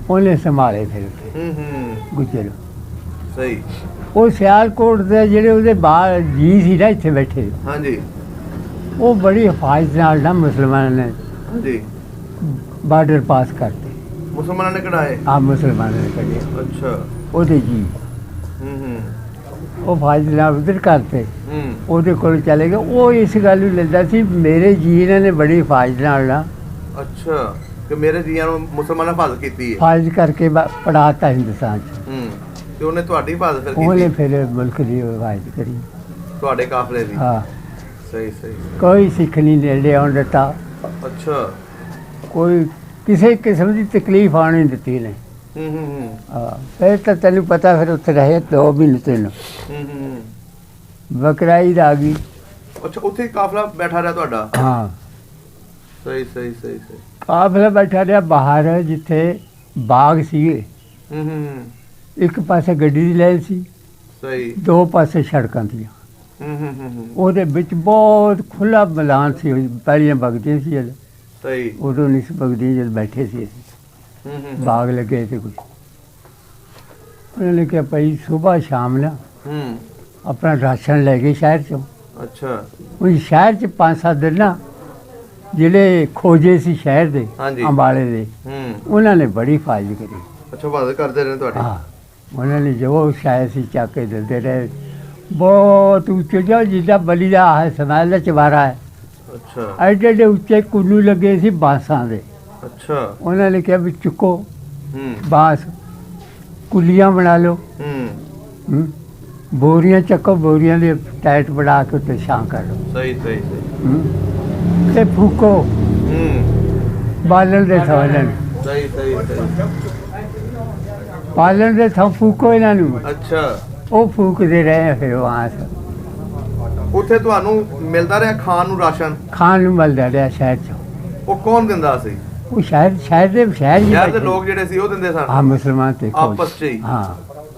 A: ਉਹਨੇ ਸੰਭਾਲੇ ਫਿਰ ਉੱਥੇ
B: ਹੂੰ
A: ਗੁੱਜਰ
B: ਸਹੀ
A: ਉਹ ਸਿਆਲਕੋਟ ਦੇ ਜਿਹੜੇ ਉਹਦੇ ਬਾਹਰ ਜੀ ਸੀ ਨਾ ਇੱਥੇ ਬੈਠੇ
B: ਹਾਂਜੀ
A: ਉਹ ਬੜੀ ਹਿਫਾਜ਼ਤ ਨਾਲ ਨਾ ਮੁਸਲਮਾਨਾਂ ਨੇ
B: ਹਾਂਜੀ
A: ਬਾਰਡਰ ਪਾਸ ਕਰਤੇ
B: ਮੁਸਲਮਾਨਾਂ ਨੇ ਕਢਾਏ
A: ਆ ਮੁਸਲਮਾਨਾਂ ਨੇ ਕੱਢੇ
B: ਅੱਛਾ
A: ਉਹਦੇ ਜੀ
B: ਹੂੰ
A: ਉਹ ਹਿਫਾਜ਼ਤ ਨਾਲ ਉਧਰ ਕਰਤੇ
B: ਹੂੰ
A: ਉਹਦੇ ਕੋਲ ਚਲੇ ਗਏ ਉਹ ਇਸ ਗੱਲ ਨੂੰ ਲੈਂਦਾ ਸੀ ਮੇਰੇ ਜੀ ਇਹਨਾਂ ਨੇ ਬੜੀ ਹਿਫਾਜ਼ਤ ਨਾਲ ਨਾ
B: ਅੱਛਾ ਕਿ ਮੇਰੇ ਜੀਆਂ ਨੂੰ ਮੁਸਲਮਾਨਾਂ ਨੇ ਹਿਫਾਜ਼ਤ ਕੀਤੀ ਹੈ
A: ਹਿਫਾਜ਼ਤ ਕਰਕੇ ਪੜਾਤਾ ਹਿੰਦੁਸਤਾਨ 'ਚ
B: ਹੂੰ ਤੇ ਉਹਨੇ ਤੁਹਾਡੀ ਹਿਫਾਜ਼ਤ ਫਿਰ
A: ਉਹਨੇ
B: ਕੀਤੀ
A: ਫਿਰ ਮੁਲਕ ਦੀ ਹਿਫਾਜ਼ਤ ਕਰੀ
B: ਤੁਹਾਡੇ ਕਾਫਲੇ ਦੀ
A: ਹਾਂ
B: ਸਹੀ ਸਹੀ
A: ਕੋਈ ਸਿੱਖ ਨਹੀਂ ਨੇੜੇ ਆਉਣ ਦਿੱਤਾ
B: ਅੱਛਾ
A: ਕੋਈ ਕਿਸੇ ਕਿਸਮ ਦੀ ਤਕਲੀਫ ਆਉਣ ਨਹੀਂ ਦਿੱਤੀ ਨੇ
B: ਹੂੰ
A: ਹਾਂ ਫਿਰ ਤਾਂ ਤੈਨੂੰ ਪਤਾ ਫਿਰ ਉੱਥੇ ਰਹੇ 2 ਮਹੀਨੇ 3
B: ਹੂੰ
A: ਬਕਰਾ ਈਦ ਆ ਗਈ
B: ਅੱਛਾ ਉੱਥੇ ਹੀ ਕਾਫਲਾ ਬੈਠਾ ਰਿਹਾ ਤੁਹਾਡਾ
A: ਹਾਂ
B: ਸਹੀ ਸਹੀ ਸਹੀ ਸਹੀ
A: ਕਾਫਲਾ ਬੈਠਾ ਰਿਹਾ ਬਾਹਰ ਜਿੱਥੇ ਬਾਗ ਸੀਗੇ
B: ਹੂੰ
A: ਇੱਕ ਪਾਸੇ ਗੱਡੀ ਦੀ ਲਾਈਨ ਸੀ
B: ਸਹੀ
A: 2 ਪਾਸੇ ਸੜਕਾਂ ਦੀਆਂ
B: ਹੂੰ
A: ਉਹਦੇ ਵਿੱਚ ਬਹੁਤ ਖੁੱਲਾ ਮੈਦਾਨ ਸੀ ਪਹਿਲੀਆਂ ਵਗਦੀਆਂ ਸੀ ਜਦ
B: ਸਹੀ
A: ਉਦੋਂ ਨਹੀਂ ਸੀ ਵਗਦੀਆਂ ਜਦ ਬੈਠੇ ਸੀ ਅਸੀਂ
B: ਹੂੰ
A: ਬਾਗ ਲੱਗੇ ਤੇ ਕੁਝ ਉਹਨਾਂ ਨੇ ਕਿਹਾ ਭਾਈ ਸਵੇਰ ਸ਼ਾਮ ਨਾ
B: ਹੂੰ
A: ਆਪਣਾ ਰਾਸ਼ਨ ਲੈ ਗਏ ਸ਼ਹਿਰ ਚੋਂ
B: ਅੱਛਾ
A: ਉਹ ਸ਼ਹਿਰ 'ਚ 5-7 ਦਿਨ ਨਾ ਜਿਹੜੇ ਖੋਜੇ ਸੀ ਸ਼ਹਿਰ ਦੇ
B: ਹਾਂਜੀ।
A: ਅੰਬਾਲੇ ਦੇ
B: ਹੂੰ
A: ਉਹਨਾਂ ਨੇ ਬੜੀ ਹਿਫਾਜ਼ਤ ਕਰੀ
B: ਅੱਛਾ ਹਿਫਾਜ਼ਤ ਕਰਦੇ ਰਹੇ ਤੁਹਾਡੀ
A: ਹਾਂ ਉਹਨਾਂ ਨੇ ਜੋ ਸ਼ਾਇਦ ਸੀ ਚੱਕ ਕੇ ਦਿੰਦੇ ਰਹੇ ਬਹੁਤ ਉੱਚੇ ਜਿੱਦਾਂ ਬਲੀ ਦਾ ਹੈ ਸਮਾਇਲ ਦਾ ਚਵਾਰਾ ਹੈ
B: ਅੱਛਾ
A: ਐਡੇ ਐਡੇ ਉੱਚੇ ਕੁੱਲੂ ਲੱਗੇ ਸੀ ਬਾਂਸਾਂ ਦੇ
B: ਅੱਛਾ
A: ਉਹਨਾਂ ਨੇ ਕਿਹਾ ਵੀ ਚੁੱਕੋ
B: ਹੂੰ
A: ਬਾਂਸ ਕੁੱਲੀਆਂ ਬਣਾ ਲਓ
B: ਹੂੰ
A: ਬੋਰੀਆਂ ਚੱਕੋ ਬੋਰੀਆਂ ਦੇ ਟਾਈਟ ਬਣਾ ਕੇ ਉੱਤੇ ਛਾਂ ਕਰ ਲਓ
B: ਸਹੀ ਸਹੀ ਸਹੀ
A: ਤੇ ਫੂਕੋ
B: ਹੂੰ
A: ਬਾਲਣ ਦੇ ਥਾਲਣ
B: ਸਹੀ ਸਹੀ ਸਹੀ
A: ਬਾਲਣ ਦੇ ਥਾਂ ਫੂਕੋ ਇਹਨਾਂ ਨੂੰ
B: ਅੱਛਾ
A: ਉਹ ਫੂਕਦੇ ਰਹੇ ਫਿਰ ਵਹਾਂ ਸੇ
B: ਉੱਥੇ ਤੁਹਾਨੂੰ ਮਿਲਦਾ ਰਿਹਾ ਖਾਣ ਨੂੰ ਰਾਸ਼ਨ
A: ਖਾਣ ਨੂੰ ਮਿਲਦਾ ਰਿਹਾ ਸ਼ਹਿਰ 'ਚ
B: ਉਹ ਕੌਣ ਦਿੰਦਾ ਸੀ
A: ਉਹ ਸ਼ਹਿਰ ਹੀ
B: ਸ਼ਹਿਰ ਦੇ
A: ਬੈਠੇ।
B: ਲੋਕ ਜਿਹੜੇ ਸੀ ਉਹ ਦਿੰਦੇ ਸਨ
A: ਹਾਂ ਮੁਸਲਮਾਨ ਤੇ ਫੌਜ।
B: ਆਪਸ 'ਚ ਹੀ
A: ਹਾਂ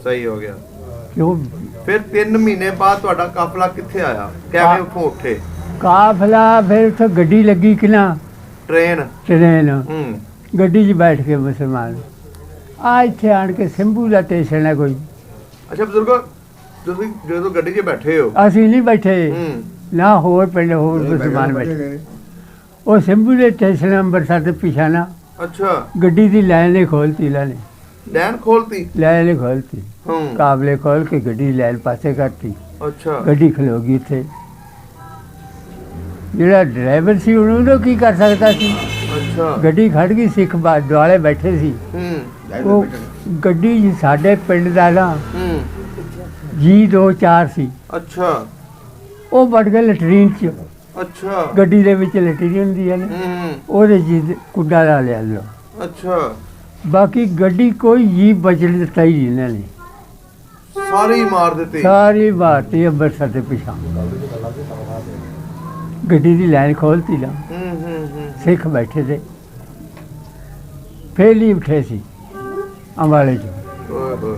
B: ਸਹੀ ਹੋ ਗਿਆ
A: ਕਿਉਂ
B: ਫਿਰ 3 ਮਹੀਨੇ ਬਾਅਦ ਤੁਹਾਡਾ ਕਾਫਲਾ ਕਿੱਥੇ ਆਇਆ ਕਿਵੇਂ ਉੱਥੋਂ ਉੱਠੇ
A: ਕਾਫਲਾ ਫਿਰ ਉੱਥੇ ਗੱਡੀ ਲੱਗੀ ਕਿ ਨਾ
B: ਟ੍ਰੇਨ
A: ਟ੍ਰੇਨ
B: ਹੂੰ
A: ਗੱਡੀ 'ਚ ਬੈਠ ਕੇ ਮੁਸਲਮਾਨ ਆ ਇੱਥੇ ਆਣ ਕੇ ਸਿੰਭੂ ਦਾ ਸਟੇਸ਼ਨ ਹੈ ਕੋਈ
B: ਅੱਛਾ ਬਜ਼ੁਰਗੋ ਤੁਸੀਂ ਜਦੋਂ ਗੱਡੀ 'ਚ ਬੈਠੇ ਹੋ
A: ਅਸੀਂ ਨਹੀਂ ਬੈਠੇ
B: ਹੂੰ
A: ਨਾ ਹੋਰ ਪਿੰਡ ਹੋਰ ਮੁਸਲਮਾਨ ਬੈਠੇ ਉਹ ਸਿੰਭੂ ਦੇ ਸਟੇਸ਼ਨ ਅੰਮ੍ਰਿਤਸਰ ਦੇ ਪਿਛਾ ਨਾ
B: ਅੱਛਾ
A: ਗੱਡੀ ਦੀ ਲਾਈਨ ਨੇ ਖੋਲਤੀ ਇਹਨਾਂ ਨੇ
B: ਲੈਨ ਖੋਲਤੀ
A: ਲਾਈਨ ਨੇ ਖੋਲਤੀ
B: ਹੂੰ
A: ਕਾਬਲੇ ਖੋਲ ਕੇ ਗੱਡੀ ਦੀ ਲਾਈਨ ਪਾਸੇ ਕਰਤੀ
B: ਅੱਛਾ
A: ਗੱਡੀ ਖਲੋ ਗਈ ਇੱਥੇ ਜਿਹੜਾ ਡਰਾਈਵਰ ਸੀ ਉਹਨੂੰ ਕੀ ਕਰ ਸਕਦਾ ਸੀ
B: ਅੱਛਾ
A: ਗੱਡੀ ਖੜ ਗਈ ਸਿੱਖ ਦੁਆਲੇ ਬੈਠੇ ਸੀ
B: ਹੂੰ
A: ਉਹ ਗੱਡੀ 'ਚ ਸਾਡੇ ਪਿੰਡ ਦਾ ਨਾ
B: ਹੂੰ
A: ਜੀ 2-4 ਸੀ
B: ਅੱਛਾ
A: ਉਹ ਵੜ ਗਏ ਲੈਟਰੀਨ 'ਚ
B: ਅੱਛਾ
A: ਗੱਡੀ ਦੇ ਵਿੱਚ ਲੈਟਰੀਨ ਹੁੰਦੀ ਹੈ ਨਾ
B: ਹੂੰ
A: ਉਹਦੇ ਜੀ ਕੁੱਡਾ ਲਾ ਲਿਆ ਲੋ
B: ਅੱਛਾ
A: ਬਾਕੀ ਗੱਡੀ ਕੋਈ ਜੀ ਬਚਣ ਦਿੱਤਾ ਹੀ ਨਹੀਂ ਇਹਨਾਂ ਨੇ
B: ਸਾਰੇ ਹੀ ਮਾਰ ਦਿੱਤੇ
A: ਸਾਰੀ ਭਾਰਤੀ ਅੰਮ੍ਰਿਤਸਰ ਦੇ ਪਿਛਾਂ ਗੱਡੀ ਦੀ ਲਾਈਨ ਖੋਲਤੀ ਲਾ
B: ਹੂੰ
A: ਸਿੱਖ ਬੈਠੇ ਤੇ ਫੇਰ ਹੀ ਉੱਠੇ ਸੀ ਅੰਬਾਲੇ 'ਚ
B: ਓਏ ਹੋਏ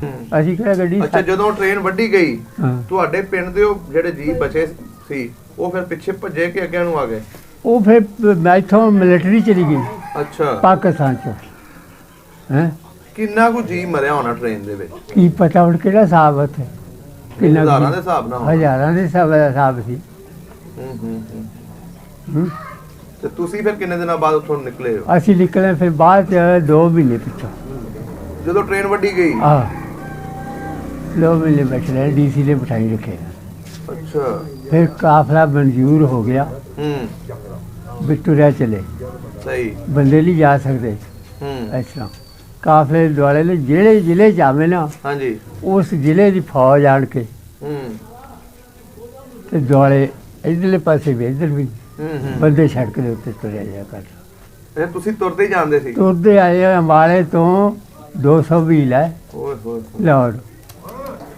A: ਅਸੀਂ ਕਿਹੜਾ ਗੱਡੀ
B: ਅੱਛਾ ਜਦੋਂ ਟ੍ਰੇਨ ਵੱਢੀ ਗਈ
A: ਹਾਂ।
B: ਤੁਹਾਡੇ ਪਿੰਡ ਦੇ ਉਹ ਜਿਹੜੇ ਜੀ ਬਚੇ ਸੀ ਉਹ ਫਿਰ ਪਿੱਛੇ ਭੱਜੇ ਕਿ ਅੱਗੇ ਨੂੰ ਆ ਗਏ?
A: ਉਹ ਫਿਰ ਮੈਂ ਇੱਥੋਂ ਮਿਲਟਰੀ ਚਲੀ ਗਈ
B: ਅੱਛਾ
A: ਪਾਕਿਸਤਾਨ ਚ ਹੈ।
B: ਕਿੰਨਾ ਕੁ ਜੀ ਮਰਿਆ ਹੋਣਾ ਟ੍ਰੇਨ ਦੇ ਵਿੱਚ?
A: ਕੀ ਪਤਾ ਹੁਣ ਕਿਹੜਾ ਹਿਸਾਬ ਉੱਥੇ ਕਿੰਨਾ ਕੁ
B: ਹਜ਼ਾਰਾਂ
A: ਸੀ?
B: ਦੇ ਹਿਸਾਬ ਨਾਲ ਹੋਣਾ।
A: ਹਜ਼ਾਰਾਂ ਦੇ ਹਿਸਾਬ ਸੀ।
B: ਹੂੰ।
A: ਹੂੰ।
B: ਤੇ ਤੁਸੀਂ ਫਿਰ ਕਿੰਨੇ ਦਿਨਾਂ ਬਾਅਦ ਉੱਥੋਂ ਨਿਕਲੇ ਹੋ?
A: ਅਸੀਂ ਨਿਕਲੇ ਫਿਰ ਬਾਅਦ ਚ 2 ਮਹੀਨੇ ਪਿੱਛੋਂ
B: ਜਦੋਂ ਟ੍ਰੇਨ ਵੱਢੀ ਗਈ?
A: 2 ਮਹੀਨੇ ਬੈਠੇ ਰਹੇ ਡੀਸੀ ਨੇ ਬਿਠਾਈ ਰੱਖੇ।
B: ਅੱਛਾ।
A: ਫਿਰ ਕਾਫਲਾ ਮਨਜ਼ੂਰ ਹੋ ਗਿਆ
B: ਹੂੰ।
A: ਵਿਕਟੋਰੀਆ ਚਲੇ
B: ਸਹੀ।
A: ਬੰਦੇ ਨਹੀਂ ਜਾ ਸਕਦੇ
B: ਹੂੰ।
A: ਇਸ ਤਰ੍ਹਾਂ ਕਾਫਲੇ ਦੁਆਲੇ ਨੇ ਜਿਹੜੇ ਜ਼ਿਲ੍ਹੇ ਜਾਵੇ ਨਾ
B: ਹਾਂਜੀ।
A: ਉਸ ਜ਼ਿਲ੍ਹੇ ਦੀ ਫੌਜ ਆਣ ਕੇ
B: ਹੂੰ।
A: ਤੇ ਦੁਆਲੇ ਇੱਧਰਲੇ ਪਾਸੇ ਵੀ ਇੱਧਰ ਵੀ
B: ਹੂੰ।
A: ਬੰਦੇ ਸੜਕ ਦੇ ਉੱਤੇ ਤੁਰਿਆ ਜਾ ਕਰ
B: ਇਹ ਤੁਸੀਂ ਤੁਰਦੇ ਹੀ ਜਾਂਦੇ ਸੀ?
A: ਤੁਰਦੇ ਆਏ ਅੰਬਾਲੇ ਤੋਂ 200 ਮੀਲ ਹੈ
B: ਓਏ ਹੋਏ।
A: ਲਾਹੌਰ।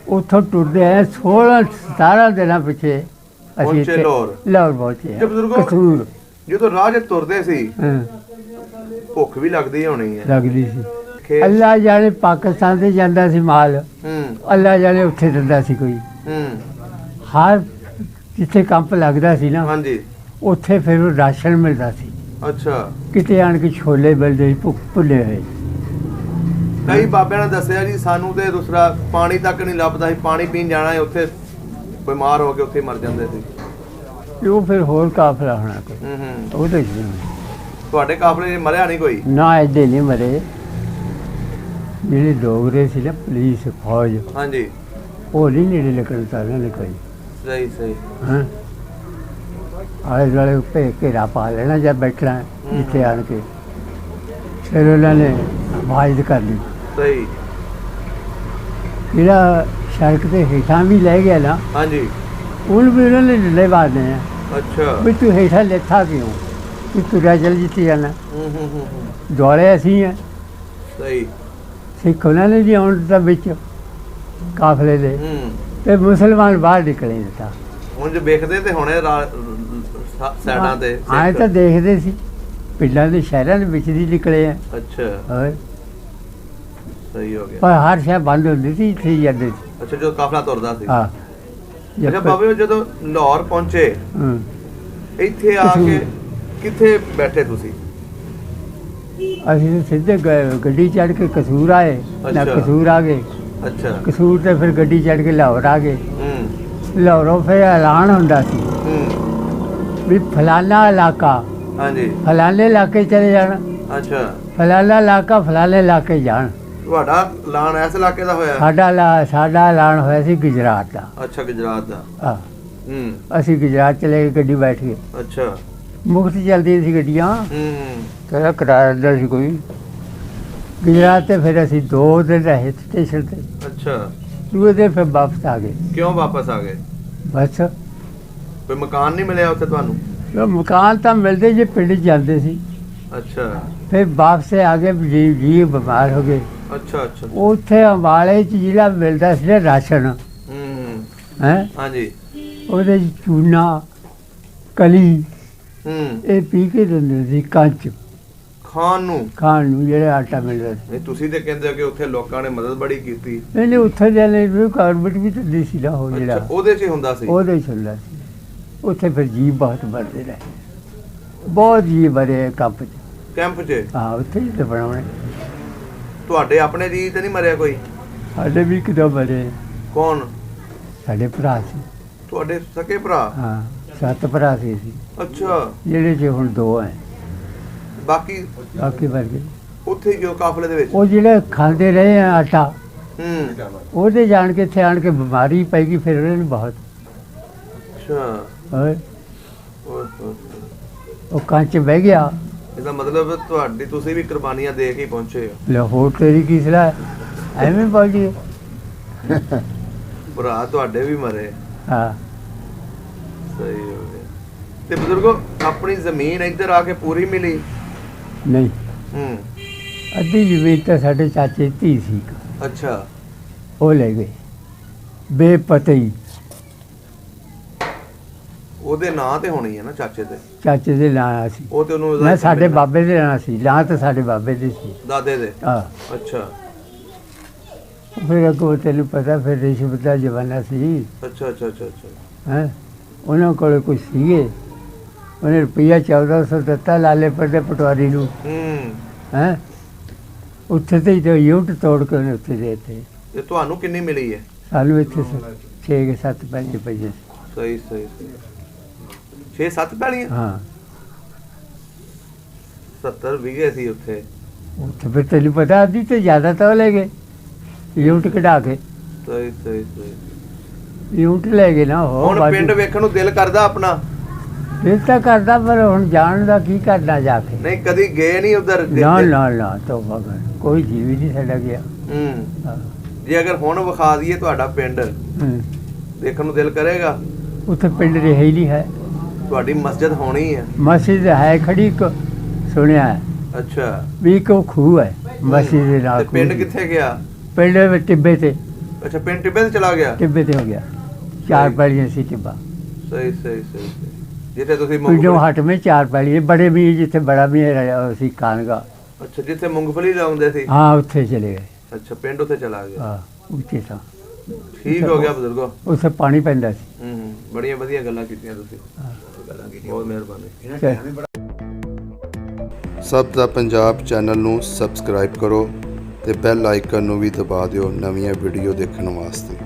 A: ਉੱਥੋਂ ਟੁਰਦੇ ਆਏ 16-17 ਦਿਨਾਂ ਪਿੱਛੇ ਅਸੀਂ
B: ਪਹੁੰਚੇ
A: ਇੱਥੇ
B: ਲਾਹੌਰ।
A: ਲਾਹੌਰ ਪਹੁੰਚੇ
B: ਤੇ ਬਜ਼ੁਰਗੋ-
A: ਕਸੂਰ
B: ਜਦੋਂ ਰਾਹ 'ਚ ਤੁਰਦੇ ਸੀ
A: ਹਾਂ,
B: ਭੁੱਖ ਵੀ ਲੱਗਦੀ ਹੋਣੀ ਹੈ।
A: ਲੱਗਦੀ ਸੀ।
B: ਖੇਤ-
A: ਅੱਲਾ ਜਾਣੇ ਪਾਕਿਸਤਾਨ ਤੇ ਜਾਂਦਾ ਸੀ ਮਾਲ,
B: ਹੂੰ।
A: ਅੱਲਾ ਜਾਣੇ ਉੱਥੇ ਦਿੰਦਾ ਸੀ ਕੋਈ।
B: ਹੂੰ।
A: ਹਰ ਜਿੱਥੇ ਕੰਪ ਲੱਗਦਾ ਸੀ ਨਾ
B: ਹਾਂਜੀ।
A: ਉੱਥੇ ਫਿਰ ਉਹ ਰਾਸ਼ਨ ਮਿਲਦਾ ਸੀ।
B: ਅੱਛਾ।
A: ਕਿਤੇ ਆਣ ਕੇ ਛੋਲੇ ਮਿਲਦੇ ਸੀ ਭੁੱਲੇ ਹੋਏ।
B: ਕਈ ਬਾਬਿਆਂ ਨੇ ਦੱਸਿਆ ਜੀ ਸਾਨੂੰ ਤੇ ਦੂਸਰਾ ਪਾਣੀ ਤੱਕ ਨਹੀਂ ਲੱਭਦਾ ਸੀ, ਪਾਣੀ ਪੀਣ ਜਾਣਾ ਹੈ ਉੱਥੇ ਬਿਮਾਰ ਹੋ ਕੇ ਉੱਥੇ ਮਰ ਜਾਂਦੇ ਸੀ।
A: ਤੇ ਉਹ ਫਿਰ ਹੋਰ ਕਾਫਲਾ ਹੋਣਾ ਕੋਈ
B: ਹੂੰ।
A: ਉਹ ਤਾਂ
B: ਤੁਹਾਡੇ ਕਾਫਲੇ 'ਚ ਮਰਿਆ ਨਹੀਂ ਕੋਈ?
A: ਨਾ ਐਡੇ ਨਹੀਂ ਮਰੇ। ਜਿਹੜੇ ਡੋਗਰੇ ਸੀ ਨਾ ਪੁਲਿਸ ਫੌਜ
B: ਹਾਂਜੀ।
A: ਉਹ ਨਹੀਂ ਨੇੜੇ ਲੱਗਣ ਚਾਹੁੰਦੇ ਨੇ ਕੋਈ।
B: ਸਹੀ।
A: ਹਾਂ ਆਲੇ ਦੁਆਲੇ ਉੱਤੇ ਘੇਰਾ ਪਾ ਲੈਣਾ ਜਦ ਬੈਠਣਾ ਜਿੱਥੇ ਆਣ ਕੇ। ਫਿਰ ਉਹਨਾਂ ਨੇ ਆਵਾਜ਼ ਕਰ ਲਈ।
B: ਸਹੀ।
A: ਜਿਹੜਾ ਸੜਕ ਤੇ ਹੇਠਾਂ ਵੀ ਲੈ ਗਿਆ ਨਾ
B: ਹਾਂਜੀ।
A: ਉਹਨੂੰ ਵੀ ਉਹਨਾਂ ਨੇ ਡੰਡੇ ਮਾਰਨੇ ਆ
B: ਅੱਛਾ।
A: ਵੀ ਤੂੰ ਹੇਠਾਂ ਲੈਥਾ ਕਿਉਂ, ਤੂੰ ਤੁਰਿਆ ਚੱਲ ਜਿੱਥੇ ਜਾਣਾ।
B: ਹੂੰ।
A: ਦੁਆਲੇ ਅਸੀਂ ਆ
B: ਸਹੀ।
A: ਸਿੱਖ ਉਹਨਾਂ ਨੇ ਵੀ ਆਉਣ ਦਾ ਵਿੱਚ ਕਾਫਲੇ ਦੇ
B: ਹੂੰ।
A: ਤੇ ਮੁਸਲਮਾਨ ਬਾਹਰ ਨਿਕਲੇ ਦਿੱਤਾ।
B: ਹੁਣ ਜੇ ਵੇਖਦੇ ਤੇ ਹੁਣੇ ਸਾਈਡਾਂ ਤੇ
A: ਆਏ ਤਾਂ ਦੇਖਦੇ ਸੀ ਪਿੰਡਾਂ ਦੇ ਸ਼ਹਿਰਾਂ ਦੇ ਵਿੱਚ ਦੀ ਨਿਕਲੇ ਆ।
B: ਅੱਛਾ।
A: ਹੋਰ
B: ਸਹੀ ਹੋ ਗਿਆ।
A: ਪਰ ਹਰ ਸ਼ਹਿਰ ਬੰਦ ਹੁੰਦੀ ਸੀ, ਇੱਥੇ ਹੀ ਜਾਂਦੇ ਸੀ।
B: ਅੱਛਾ ਜਦੋਂ ਕਾਫਲਾ ਤੁਰਦਾ ਸੀ।
A: ਹਾਂ
B: ਅੱਛਾ ਬਾਬੇ ਜਦੋਂ ਲਾਹੌਰ ਪਹੁੰਚੇ
A: ਹਾਂ।
B: ਇੱਥੇ ਆ ਕੇ ਕਿੱਥੇ ਬੈਠੇ ਤੁਸੀਂ?
A: ਅਸੀਂ ਤਾਂ ਸਿੱਧੇ ਗੱਡੀ ਚੜ੍ਹ ਕੇ ਕਸੂਰ ਆਏ ਨਾ
B: ਅੱਛਾ।
A: ਕਸੂਰ ਆ ਗਏ।
B: ਅੱਛਾ।
A: ਕਸੂਰ ਤੇ ਫਿਰ ਗੱਡੀ ਚੜ੍ਹ ਕੇ ਲਾਹੌਰ ਆ ਗਏ।
B: ਹੂੰ।
A: ਲਾਹੌਰੋਂ ਫਿਰ ਐਲਾਨ ਹੁੰਦਾ ਸੀ
B: ਹੂੰ।
A: ਵੀ ਫਲਾਨਾ ਇਲਾਕਾ
B: ਹਾਂਜੀ।
A: ਫਲਾਣੇ ਇਲਾਕੇ ਚਲੇ ਜਾਣਾ,
B: ਅੱਛਾ।
A: ਫਲਾਣਾ ਇਲਾਕਾ ਫਲਾਣੇ ਇਲਾਕੇ ਜਾਣ।
B: ਤੁਹਾਡਾ ਐਲਾਨ ਇਸ ਇਲਾਕੇ ਦਾ ਹੋਇਆ?
A: ਸਾਡਾ ਐਲਾਨ ਹੋਇਆ ਸੀ ਗੁਜਰਾਤ ਦਾ।
B: ਅੱਛਾ ਗੁਜਰਾਤ ਦਾ।
A: ਹਾਂ
B: ਹੂੰ।
A: ਅਸੀਂ ਗੁਜਰਾਤ ਚਲੇ ਗਏ, ਗੱਡੀ ਬੈਠ ਗਏ।
B: ਅੱਛਾ।
A: ਮੁਫਤ ਚੱਲਦੀਆਂ ਸੀ ਗੱਡੀਆਂ,
B: ਹੂੰ।
A: ਕਿਹੜਾ ਕਿਰਾਇਆ ਦਿੰਦਾ ਸੀ ਕੋਈ। ਗੁਜਰਾਤ ਤੇ ਫਿਰ ਅਸੀਂ 2 ਦਿਨ ਰਹੇ ਸਟੇਸ਼ਨ ਤੇ।
B: ਅੱਛਾ।
A: ਦੂਏ ਦਿਨ ਫਿਰ ਵਾਪਸ ਆ ਗਏ।
B: ਕਿਉਂ ਵਾਪਸ ਆ ਗਏ?
A: ਬਸ
B: ਕੋਈ ਮਕਾਨ ਨਹੀਂ ਮਿਲਿਆ ਉੱਥੇ ਤੁਹਾਨੂੰ?
A: ਉਹ ਮਕਾਨ ਤਾਂ ਮਿਲਦੇ ਜੇ ਪਿੰਡ 'ਚ ਜਾਂਦੇ ਸੀ।
B: ਅੱਛਾ।
A: ਫਿਰ ਵਾਪਸ ਆ ਗਏ, ਜੀ ਬਿਮਾਰ ਹੋ ਗਏ।
B: ਅੱਛਾ।
A: ਉੱਥੇ ਅੰਬਾਲੇ 'ਚ ਜਿਹੜਾ ਮਿਲਦਾ ਸੀ ਨਾ ਰਾਸ਼ਨ
B: ਹੂੰ।
A: ਹੈ,
B: ਹਾਂਜੀ।
A: ਉਹਦੇ 'ਚ ਚੂਨਾ ਕਲੀ
B: ਹੂੰ।
A: ਇਹ ਪੀ ਕੇ ਦਿੰਦੇ ਸੀ ਕੰਚ
B: ਖਾਣ ਨੂੰ
A: ਜਿਹੜਾ ਆਟਾ ਮਿਲਦਾ ਸੀ।
B: ਨਹੀਂ ਤੁਸੀਂ ਤੇ ਕਹਿੰਦੇ ਹੋ ਕਿ ਉੱਥੇ ਲੋਕਾਂ ਨੇ ਮਦਦ ਬੜੀ ਕੀਤੀ।
A: ਇਹਨੇ ਉੱਥੇ ਦੇ ਲਈ ਵੀ ਗੌਰਮੈਂਟ ਵੀ ਦਿੰਦੀ ਸੀ ਨਾ ਉਹ
B: ਅੱਛਾ
A: ਜਿਹੜਾ
B: ਉਹਦੇ 'ਚ ਹੀ ਹੁੰਦਾ ਸੀ?
A: ਉਹਦੇ ਹੀ ਚੱਲਦਾ ਸੀ। ਉੱਥੇ ਫਿਰ ਜੀਵ ਬਹੁਤ ਬਣਦੇ ਰਹੇ, ਬਹੁਤ ਜੀਵ ਬਣੇ ਕੰਪ 'ਚ।
B: ਕੈਂਪ 'ਚ?
A: ਹਾਂ ਉੱਥੇ ਹੀ ਤੇ ਬਣਾਉਣੇ।
B: ਤੁਹਾਡੇ ਆਪਣੇ ਜੀ ਤੇ ਨਹੀਂ ਮਰਿਆ ਕੋਈ?
A: ਸਾਡੇ ਵੀ ਕਿਦੋਂ ਬਣੇ,
B: ਕੌਣ?
A: ਸਾਡੇ ਭਰਾ ਸੀ।
B: ਤੁਹਾਡੇ ਸਕੇ ਭਰਾ?
A: ਹਾਂ 7 ਭਰਾ ਸੀ ਅਸੀਂ,
B: ਅੱਛਾ।
A: ਜਿਹੜੇ 'ਚ ਹੁਣ 2 ਹੈ,
B: ਬਾਕੀ
A: ਬਾਕੀ ਮਰ ਗਏ।
B: ਉੱਥੇ ਹੀ ਜੋ ਕਾਫਲੇ ਦੇ ਵਿੱਚ?
A: ਉਹ ਜਿਹੜੇ ਖਾਂਦੇ ਰਹੇ ਆ ਆਟਾ,
B: ਹੂੰ।
A: ਉਹਦੇ ਜਾਣ ਕੇ ਇੱਥੇ ਆਣ ਕੇ ਬਿਮਾਰੀ ਪੈ ਗਈ ਫਿਰ ਉਹਨਾਂ ਨੂੰ ਬਹੁਤ।
B: ਅੱਛਾ।
A: ਹੋਰ
B: ਓਹ।
A: ਉਹ ਕੰਚ ਬਹਿ ਗਿਆ।
B: ਇਹਦਾ ਮਤਲਬ ਤੁਹਾਡੀ ਤੁਸੀਂ ਵੀ ਕੁਰਬਾਨੀਆਂ ਦੇ ਕੇ ਹੀ ਪਹੁੰਚੇ ਹੋ।
A: ਲਾਹੌਰ ਤੇਰੀ ਕੀ ਸਲਾਹ ਐਵੇਂ ਬੋਲ ਜੀ।
B: ਭਰਾ ਤੁਹਾਡੇ ਵੀ ਮਰੇ।
A: ਹਾਂ
B: ਸਹੀ ਹੋ ਗਿਆ। ਤੇ ਬਜ਼ੁਰਗੋ ਆਪਣੀ ਜ਼ਮੀਨ ਇੱਧਰ ਆ ਕੇ ਪੂਰੀ ਮਿਲੀ?
A: ਨਹੀਂ,
B: ਹੂੰ।
A: ਅੱਧੀ ਜ਼ਮੀਨ ਤਾਂ ਸਾਡੇ ਚਾਚੇ ਧੀ ਸੀ,
B: ਅੱਛਾ।
A: ਉਹ ਲੈ ਗਏ ਬੇਪਤੇ ਹੀ।
B: ਉਹਦੇ ਨਾਂ ਤੇ ਹੋਣੀ ਹੈ ਨਾ ਚਾਚੇ ਦੇ?
A: ਚਾਚੇ ਦੇ ਨਾਂ ਸੀ,
B: ਉਹ ਤੇ ਉਹਨੂੰ
A: ਮੈਂ ਸਾਡੇ ਬਾਬੇ ਦੇ ਨਾਂ ਸੀ, ਨਾਂ ਤਾਂ ਸਾਡੇ ਬਾਬੇ ਦੇ ਸੀ।
B: ਦਾਦੇ ਦੇ?
A: ਹਾਂ
B: ਅੱਛਾ।
A: ਫਿਰ ਅੱਗੋਂ ਤੈਨੂੰ ਪਤਾ ਫਿਰ ਰਿਸ਼ਵਤ ਦਾ ਜ਼ਮਾਨਾ ਸੀ
B: ਅੱਛਾ ਅੱਛਾ ਅੱਛਾ ਅੱਛਾ
A: ਹੈ ਉਹਨਾਂ ਕੋਲ ਕੁਛ ਸੀਗੇ ਉਹਨੇ ਰੁਪਈਆ 1400 ਦਿੱਤਾ ਲਾਲੇਪੁਰ ਦੇ ਪਟਵਾਰੀ ਨੂੰ ਹੈ ਉੱਥੇ ਤੇ ਯੂਨਿਟ ਤੋੜ ਕੇ ਉਹਨੇ ਉੱਥੇ ਦੇ ਦਿੱਤੇ
B: ਤੇ ਤੁਹਾਨੂੰ ਕਿੰਨੀ ਮਿਲੀ ਹੈ
A: ਸਾਨੂੰ ਇੱਥੇ 6-7 ਪੈਸੇ ਪਏ
B: ਸਹੀ ਸਹੀ ਸਹੀ 6-7 ਪੈਲੀਆਂ
A: ਹਾਂ
B: 70 ਵਿਗੇ ਸੀ ਉੱਥੇ
A: ਉੱਥੇ ਫਿਰ ਤੈਨੂੰ ਪਤਾ ਅੱਧੀ ਤੇ ਜ਼ਿਆਦਾ ਤਾਂ ਉਹ ਲੈ ਗਏ ਯੂਨਿਟ ਕਢਾ ਕੇ
B: ਸਹੀ ਸਹੀ ਸਹੀ
A: ਯੂਨਿਟ ਲੈ ਗਏ ਨਾ ਉਹ
B: ਹੁਣ ਪਿੰਡ ਵੇਖਣ ਨੂੰ ਦਿਲ ਕਰਦਾ ਆਪਣਾ
A: ਦਿਲ ਤਾਂ ਕਰਦਾ ਪਰ ਹੁਣ ਜਾਣ ਦਾ ਕੀ ਕਰਨਾ ਜਾ ਕੇ
B: ਨਹੀਂ ਕਦੀ ਗਏ ਨਹੀਂ ਉਧਰ
A: ਨਾ ਨਾ ਨਾ ਤੋਬਾ ਕਰ ਕੋਈ ਜੀਵ ਹੀ ਨਹੀਂ ਸਾਡਾ ਗਿਆ ਹਾਂ।
B: ਜੇ ਅਗਰ ਹੁਣ ਵਿਖਾ ਦਈਏ ਤੁਹਾਡਾ ਪਿੰਡ ਦੇਖਣ ਨੂੰ ਦਿਲ ਕਰੇਗਾ
A: ਉੱਥੇ ਪਿੰਡ ਰਿਹਾ ਹੀ ਨਹੀਂ ਹੈ
B: ਤੁਹਾਡੀ ਮਸਜਿਦ ਹੋਣੀ ਹੈ
A: ਮਸਜਿਦ ਹੈ ਖੜੀ ਸੁਣਿਆ ਹੈ
B: ਅੱਛਾ
A: ਵੀ ਇੱਕ ਉਹ ਖੂਹ ਹੈ ਮਸਜਿਦ ਦੇ ਨਾਲ
B: ਤੇ ਪਿੰਡ
A: ਖੂਹ।
B: ਕਿੱਥੇ ਗਿਆ
A: ਪਿੰਡ ਵਿੱਚ ਟਿੱਬੇ ਤੇ
B: ਅੱਛਾ ਪਿੰਡ ਟਿੱਬੇ ਤੇ ਚਲਾ ਗਿਆ
A: ਟਿੱਬੇ ਤੇ ਹੋ ਗਿਆ 4 ਪੈਲੀਆਂ ਸੀ ਟਿੱਬਾ
B: ਸਹੀ ਸਹੀ ਸਹੀ ਜਿੱਥੇ ਤੁਸੀਂ
A: ਪਿੰਡੋਂ ਹਟ में 4 ਪੈਲੀਆਂ ਬੜੇ ਵੀ ਜਿੱਥੇ ਬੜਾ ਵੀ ਸੀ ਕਾਨਗਾ
B: ਅੱਛਾ ਜਿੱਥੇ ਮੂੰਗਫਲੀ ਲਾਉਂਦੇ ਸੀ
A: ਹਾਂ ਉੱਥੇ ਚਲੇ ਗਏ
B: ਅੱਛਾ ਪਿੰਡ ਉੱਥੇ ਚਲਾ ਗਿਆ
A: ਹਾਂ ਉੱਚੇ ਤਾਂ
B: ਠੀਕ ਹੋ ਗਿਆ ਬਜ਼ੁਰਗੋ
A: ਉੱਥੇ ਪਾਣੀ ਪੈਂਦਾ ਸੀ
B: ਬੜੀਆਂ ਵਧੀਆ ਗੱਲਾਂ ਕੀਤੀਆਂ ਤੁਸੀਂ ਬਹੁਤ ਮਿਹਰਬਾਨੀ
C: ਸਭ ਦਾ ਪੰਜਾਬ ਚੈਨਲ ਨੂੰ ਸਬਸਕ੍ਰਾਈਬ ਕਰੋ ਤੇ ਬੈਲ ਆਈਕਨ ਨੂੰ ਵੀ ਦਬਾ ਦਿਓ ਨਵੀਆਂ ਵੀਡੀਓ ਦੇਖਣ ਵਾਸਤੇ।